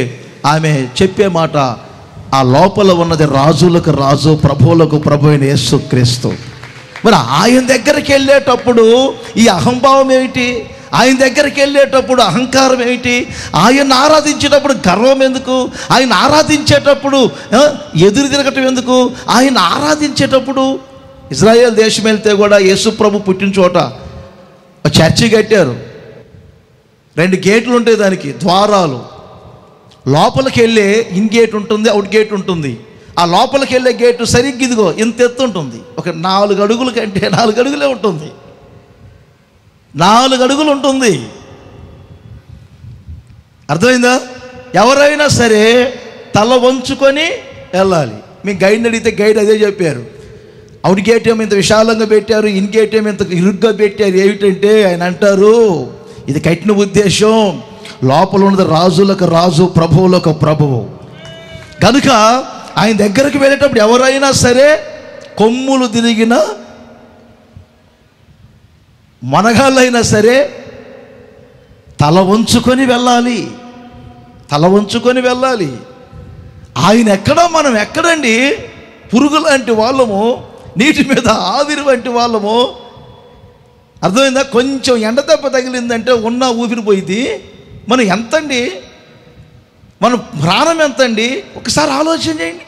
ఆమె చెప్పే మాట, ఆ లోపల ఉన్నది రాజులకు రాజు, ప్రభువులకు ప్రభు అయిన యేసుక్రీస్తు. మరి ఆయన దగ్గరికి వెళ్ళేటప్పుడు ఈ అహంభావం ఏమిటి? ఆయన దగ్గరికి వెళ్ళేటప్పుడు అహంకారం ఏమిటి? ఆయన ఆరాధించేటప్పుడు గర్వం ఎందుకు? ఆయన ఆరాధించేటప్పుడు ఎదురు తిరగటం ఎందుకు? ఆయన ఆరాధించేటప్పుడు ఇజ్రాయేల్ దేశం వెళ్తే కూడా యేసు ప్రభు పుట్టిన చోట చర్చి కట్టారు. 2 గేట్లు ఉంటాయి, దానికి ద్వారాలు. లోపలికి వెళ్ళే ఇన్ గేట్ ఉంటుంది, అవుట్ గేట్ ఉంటుంది. ఆ లోపలికి వెళ్ళే గేటు సరిగ్గా ఇదిగో ఇంత ఎత్తు ఉంటుంది. ఒక 4 అడుగుల కంటే 4 అడుగులే ఉంటుంది, 4 అడుగులు ఉంటుంది. అర్థమైందా? ఎవరైనా సరే తల వంచుకొని వెళ్ళాలి. మీ గైడ్ని అడిగితే గైడ్ అదే చెప్పారు. అవుట్ గేట్ ఏమో ఇంత విశాలంగా పెట్టారు, ఇన్ గేట్ ఏమో ఇంత ఇరుగ్గా పెట్టారు. ఏమిటంటే ఆయన అంటారు, ఇది కట్టిన ఉద్దేశం లోపల ఉన్నది రాజులకు రాజు, ప్రభువులకు ప్రభువు. కనుక ఆయన దగ్గరికి వెళ్ళేటప్పుడు ఎవరైనా సరే కొమ్ములు తిరిగిన మనగాళ్ళైనా సరే తల వంచుకొని వెళ్ళాలి, తల వంచుకొని వెళ్ళాలి. ఆయన ఎక్కడో మనం ఎక్కడండి? పురుగు లాంటి వాళ్ళము, నీటి మీద ఆవిరి వంటి వాళ్ళము. అర్థమైందా? కొంచెం ఎండ దెబ్బ తగిలిందంటే ఉన్న ఊపిరి పోయింది. మనం ఎంతండి? మన ప్రాణం ఎంతండి? ఒకసారి ఆలోచన చేయండి.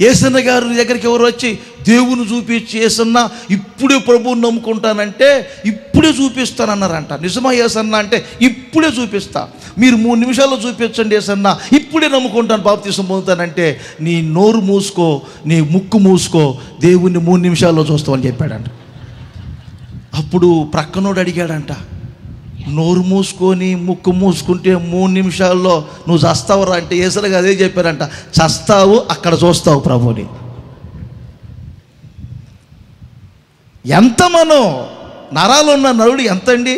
యేసన్న గారి దగ్గరికి ఎవరు వచ్చి దేవుని చూపించి, యేసన్న ఇప్పుడే ప్రభువుని నమ్ముకుంటానంటే ఇప్పుడే చూపిస్తానన్నారంట. నిజమా యేసన్న అంటే ఇప్పుడే చూపిస్తా, మీరు 3 నిమిషాల్లో చూపించండి యేసన్న, ఇప్పుడే నమ్ముకుంటాను, బాప్తిసం పొందుతానంటే నీ నోరు మూసుకో, నీ ముక్కు మూసుకో, దేవుణ్ణి 3 నిమిషాల్లో చూస్తామని చెప్పాడంట. అప్పుడు ప్రక్కనోడు అడిగాడంట, నోరు మూసుకొని ముక్కు మూసుకుంటే 3 నిమిషాల్లో నువ్వు చస్తావురా అంటే యేసయ్య అదే చెప్పారంట, చస్తావు, అక్కడ చూస్తావు ప్రభుని. ఎంత మనం నరాలు ఉన్న నరుడు ఎంతండి?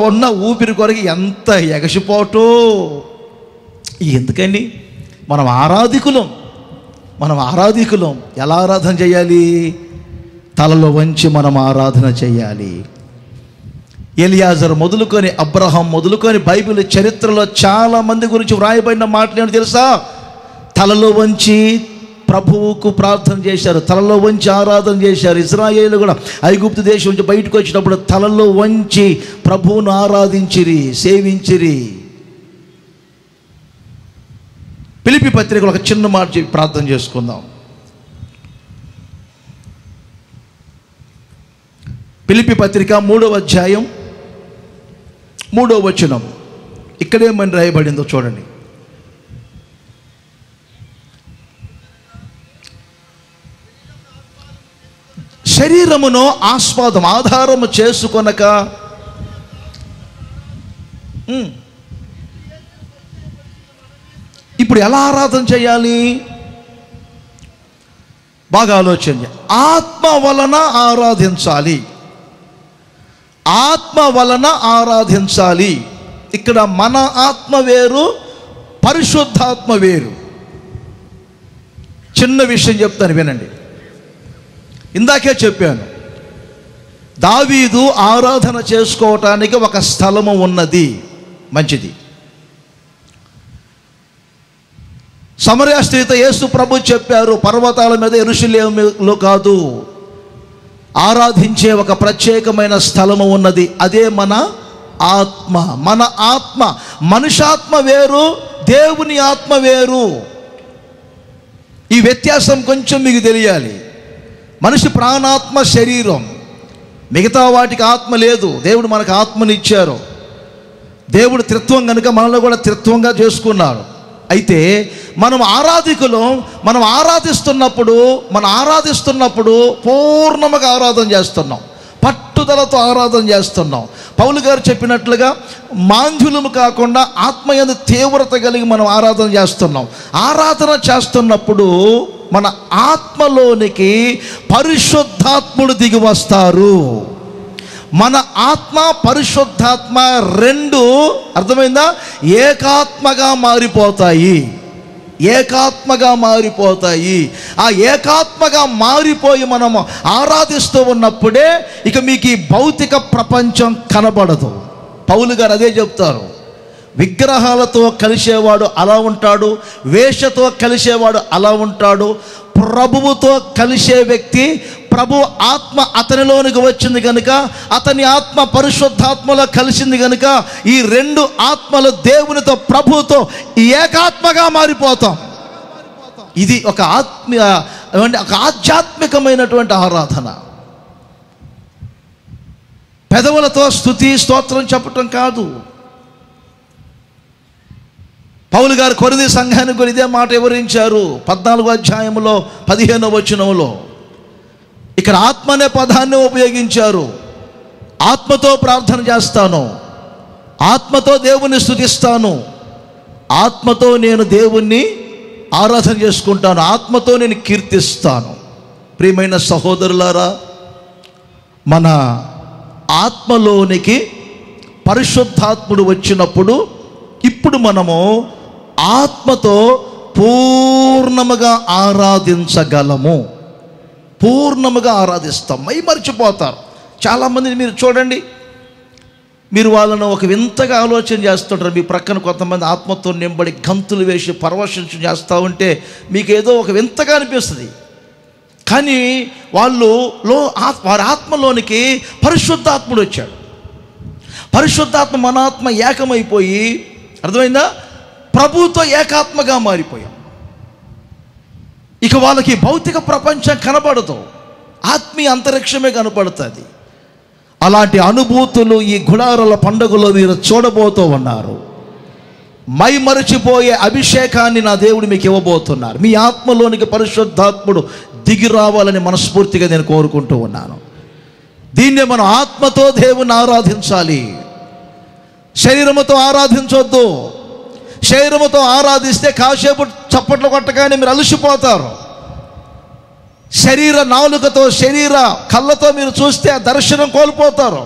ఉన్న ఊపిరి కొరకు ఎంత ఎగసిపోటో. ఎందుకండి? మనం ఆరాధికులం, మనం ఆరాధికులం. ఎలా ఆరాధన చేయాలి? తలలో వంచి మనం ఆరాధన చేయాలి. ఎలియాజరు మొదలుకొని అబ్రహాం మొదలుకొని బైబిల్ చరిత్రలో చాలామంది గురించి వ్రాయబడిన మాటలు ఏంటో తెలుసా? తలలో వంచి ప్రభువుకు ప్రార్థన చేశారు, తలలో వంచి ఆరాధన చేశారు. ఇశ్రాయేలు కూడా ఐగుప్తు దేశం నుంచి బయటకు వచ్చినప్పుడు తలలో వంచి ప్రభువును ఆరాధించిరి, సేవించిరి. ఫిలిప్పీ పత్రికలో ఒక చిన్న మాట చెప్పి ప్రార్థన చేసుకుందాం. ఫిలిప్పీ పత్రిక 3వ అధ్యాయం 3వ వచనం. ఇక్కడేమని రాయబడిందో చూడండి. శరీరమును ఆస్వాదం ఆధారము చేసుకొనక ఇప్పుడు ఎలా ఆరాధన చేయాలి? బాగా ఆలోచన. ఆత్మ వలన ఆరాధించాలి, ఆత్మ వలన ఆరాధించాలి. ఇక్కడ మన ఆత్మ వేరు, పరిశుద్ధాత్మ వేరు. చిన్న విషయం చెప్తాను వినండి. ఇందాకే చెప్పాను, దావీదు ఆరాధన చేసుకోవటానికి ఒక స్థలము ఉన్నది, మంచిది. సమరయ స్త్రీతో యేసు ప్రభు చెప్పారు, పర్వతాల మీద యెరూషలేములో కాదు, ఆరాధించే ఒక ప్రత్యేకమైన స్థలము ఉన్నది, అదే మన ఆత్మ. మన ఆత్మ, మనుషాత్మ వేరు, దేవుని ఆత్మ వేరు. ఈ వ్యత్యాసం కొంచెం మీకు తెలియాలి. మనిషి ప్రాణాత్మ శరీరం, మిగతా వాటికి ఆత్మ లేదు. దేవుడు మనకు ఆత్మనిచ్చారు. దేవుడు త్రిత్వం కనుక మనలో కూడా త్రిత్వంగా చేసుకున్నాడు. అయితే మనం ఆరాధికులు, మనం ఆరాధిస్తున్నప్పుడు పూర్ణముగా ఆరాధన చేస్తున్నాం, పట్టుదలతో ఆరాధన చేస్తున్నాం. పౌలు గారు చెప్పినట్లుగా మాంద్యులము కాకుండా ఆత్మయందు తీవ్రత కలిగి మనం ఆరాధన చేస్తున్నాం. ఆరాధన చేస్తున్నప్పుడు మన ఆత్మలోనికి పరిశుద్ధాత్ముడు దిగి వస్తారు. మన ఆత్మ పరిశుద్ధాత్మ రెండు, అర్థమైందా, ఏకాత్మగా మారిపోతాయి, ఏకాత్మగా మారిపోతాయి. ఆ ఏకాత్మగా మారిపోయి మనము ఆరాధిస్తూ ఉన్నప్పుడే ఇక మీకు ఈ భౌతిక ప్రపంచం కనబడదు. పౌలు గారు అదే చెప్తారు. విగ్రహాలతో కలిసేవాడు అలా ఉంటాడు, వేషతో కలిసేవాడు అలా ఉంటాడు. ప్రభువుతో కలిసే వ్యక్తి, ప్రభు ఆత్మ అతనిలోనికి వచ్చింది కనుక, అతని ఆత్మ పరిశుద్ధాత్మలో కలిసింది కనుక, ఈ రెండు ఆత్మలు దేవునితో ప్రభువుతో ఏకాత్మగా మారిపోతాం. ఇది ఒక ఆధ్యాత్మికమైనటువంటి ఆరాధన. పెదవులతో స్తుతి స్తోత్రం చెప్పటం కాదు. పౌలు గారు కొరింథీ సంఘానికి కూడా ఇదే మాట వివరించారు 14వ అధ్యాయంలో 15వ వచనంలో. ఇక్కడ ఆత్మ అనే పదాన్ని ఉపయోగించారు. ఆత్మతో ప్రార్థన చేస్తాను, ఆత్మతో దేవుణ్ణి స్తుతిస్తాను, ఆత్మతో నేను దేవుణ్ణి ఆరాధన చేసుకుంటాను, ఆత్మతో నేను కీర్తిస్తాను. ప్రియమైన సహోదరులారా, మన ఆత్మలోనికి పరిశుద్ధాత్ముడు వచ్చినప్పుడు ఇప్పుడు మనము ఆత్మతో పూర్ణముగా ఆరాధించగలము, పూర్ణముగా ఆరాధిస్తాం. మర్చిపోతారు చాలామందిని మీరు చూడండి. మీరు వాళ్ళను ఒక వింతగా ఆలోచన చేస్తుంటారు. మీ ప్రక్కన కొంతమంది ఆత్మతో నింబడి గంతులు వేసి పరవశించు చేస్తూ ఉంటే మీకు ఏదో ఒక వింతగా అనిపిస్తుంది. కానీ వారి ఆత్మలోనికి పరిశుద్ధాత్ముడు వచ్చాడు. పరిశుద్ధాత్మ మన ఆత్మ ఏకమైపోయి, అర్థమైందా, ప్రభువుతో ఏకాత్మగా మారిపోయాం. ఇక వాళ్ళకి భౌతిక ప్రపంచం కనబడదు, ఆత్మీయ అంతరిక్షమే కనపడుతుంది. అలాంటి అనుభూతులు ఈ గుడారాల పండుగలో మీరు చూడబోతూ ఉన్నారు. మరిచిపోయే అభిషేకాన్ని నా దేవుడు మీకు ఇవ్వబోతున్నారు. మీ ఆత్మలోనికి పరిశుద్ధాత్ముడు దిగి రావాలని మనస్ఫూర్తిగా నేను కోరుకుంటూ ఉన్నాను. దీన్నే మనం ఆత్మతో దేవుని ఆరాధించాలి, శరీరముతో ఆరాధించొద్దు. శరీరముతో ఆరాధిస్తే కాసేపు చప్పట్లు కొట్టగానే మీరు అలసిపోతారు. శరీర నాలుకతో, శరీర కళ్ళతో మీరు చూస్తే ఆ దర్శనం కోల్పోతారు.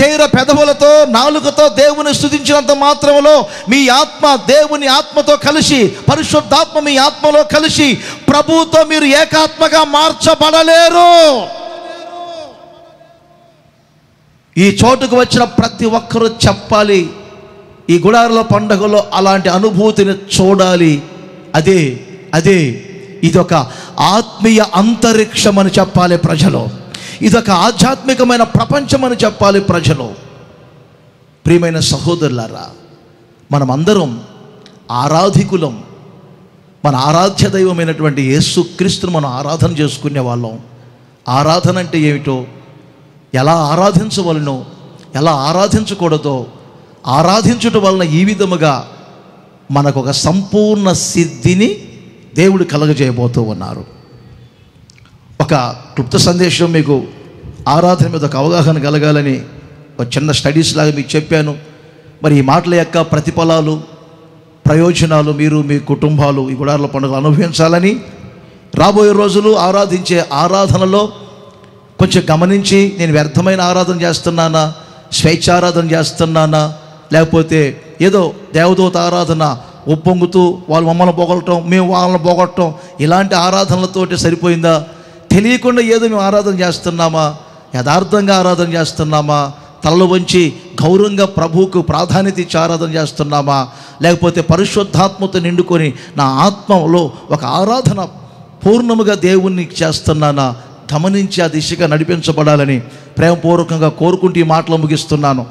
చేయర పెదవులతో నాలుకతో దేవుని స్తుతించినంత మాత్రములో మీ ఆత్మ దేవుని ఆత్మతో కలిసి, పరిశుద్ధాత్మ మీ ఆత్మలో కలిసి ప్రభువుతో మీరు ఏకాత్మగా మార్చబడలేరు. ఈ చోటుకు వచ్చిన ప్రతి ఒక్కరూ చెప్పాలి, ఈ గుడారాల పండుగలో అలాంటి అనుభూతిని చూడాలి. అదే ఇదొక ఆత్మీయ అంతరిక్షం అని చెప్పాలి ప్రజలు. ఇదొక ఆధ్యాత్మికమైన ప్రపంచం అని చెప్పాలి ప్రజలు. ప్రియమైన సహోదరులారా, మనమందరం ఆరాధికులం. మన ఆరాధ్య దైవమైనటువంటి యేసుక్రీస్తును మనం ఆరాధన చేసుకునే వాళ్ళం. ఆరాధన అంటే ఏమిటో, ఎలా ఆరాధించవలనో, ఎలా ఆరాధించకూడదో, ఆరాధించటం వలన ఈ విధముగా మనకు ఒక సంపూర్ణ సిద్ధిని దేవుడు కలగజేయబోతూ ఉన్నారు. ఒక క్లుప్త సందేశం మీకు ఆరాధన మీద ఒక అవగాహన కలగాలని ఒక చిన్న స్టడీస్ లాగా మీకు చెప్పాను. మరి ఈ మాటల యొక్క ప్రతిఫలాలు, ప్రయోజనాలు మీరు మీ కుటుంబాలు ఈ గుడారాల పండుగ అనుభవించాలని, రాబోయే రోజులు ఆరాధించే ఆరాధనలో కొంచెం గమనించి, నేను వ్యర్థమైన ఆరాధన చేస్తున్నానా, స్వేచ్ఛారాధన చేస్తున్నానా, లేకపోతే ఏదో దేవదూత ఆరాధన ఒప్పొంగుతూ వాళ్ళు మమ్మల్ని పొగలటం, మేము వాళ్ళని పొగట్టం, ఇలాంటి ఆరాధనలతోటి సరిపోయిందా? తెలియకుండా ఏదో మేము ఆరాధన చేస్తున్నామా, యథార్థంగా ఆరాధన చేస్తున్నామా, తలలు వంచి గౌరవంగా ప్రభువుకు ప్రాధాన్యత ఇచ్చి ఆరాధన చేస్తున్నామా, లేకపోతే పరిశుద్ధాత్మతో నిండుకొని నా ఆత్మలో ఒక ఆరాధన పూర్ణముగా దేవుణ్ణి చేస్తున్నానా గమనించి ఆ దిశగా నడిపించబడాలని ప్రేమపూర్వకంగా కోరుకుంటూ ఈ మాటలు ముగిస్తున్నాను.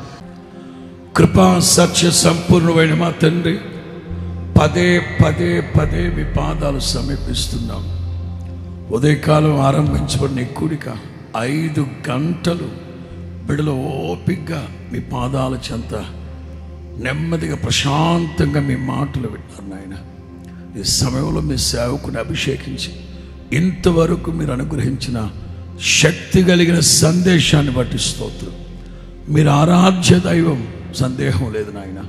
కృపా సత్య సంపూర్ణమైన మా తండ్రి, పదే పదే పదే మీ పాదాలు సమీపిస్తున్నాం. ఉదయకాలం ఆరంభించబడిన కూడిక 5 గంటలు బిడలో ఓపికగా మీ పాదాల చెంత నెమ్మదిగా ప్రశాంతంగా మీ మాటలు విన్నారు నాయన. ఈ సమయంలో మీ సేవకుని అభిషేకించి ఇంతవరకు మీరు అనుగ్రహించిన శక్తి కలిగిన సందేశాన్ని బట్టి స్తోత్రం. మీరు ఆరాధ్య దైవం, సందేహం లేదు నాయన.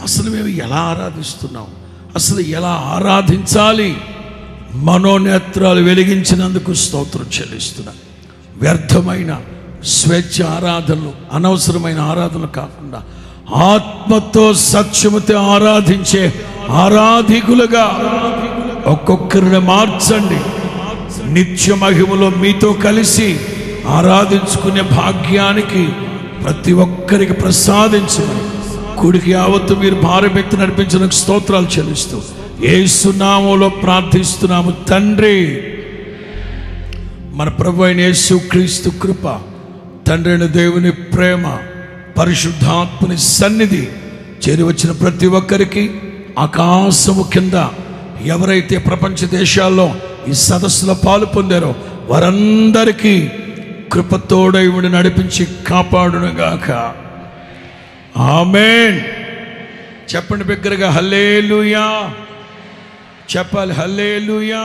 అసలు మేము ఎలా ఆరాధిస్తున్నాం, అసలు ఎలా ఆరాధించాలి, మనోనేత్రాలు వెలిగించినందుకు స్తోత్రం చెల్లిస్తున్నా. వ్యర్థమైన స్వేచ్ఛ ఆరాధనలు, అనవసరమైన ఆరాధనలు కాకుండా ఆత్మతో సత్యముతో ఆరాధించే ఆరాధికులుగా ఒక్కొక్కరిని మార్చండి. నిత్య మహిమలో మీతో కలిసి ఆరాధించుకునే భాగ్యానికి ప్రతి ఒక్కరికి ప్రసాదించమని కుడికి యావత్తు మీరు భారమెత్తి నడిపించడానికి స్తోత్రాలు చెల్లిస్తూ యేసు నామములో ప్రార్థిస్తున్నాము తండ్రి. మన ప్రభు అయిన యేసుక్రీస్తు కృప, తండ్రి అయిన దేవుని ప్రేమ, పరిశుద్ధాత్మని సన్నిధి చేరి వచ్చిన ప్రతి ఒక్కరికి, ఆకాశము కింద ఎవరైతే ప్రపంచ దేశాల్లో ఈ సదస్సులో పాలు పొందారో వారందరికీ కృపతోడై ఉండి నడిపించి కాపాడునుగాక. ఆమేన్. చెప్పండి బిగ్గరగా హల్లెలూయా. చెప్పాలి హల్లెలూయా.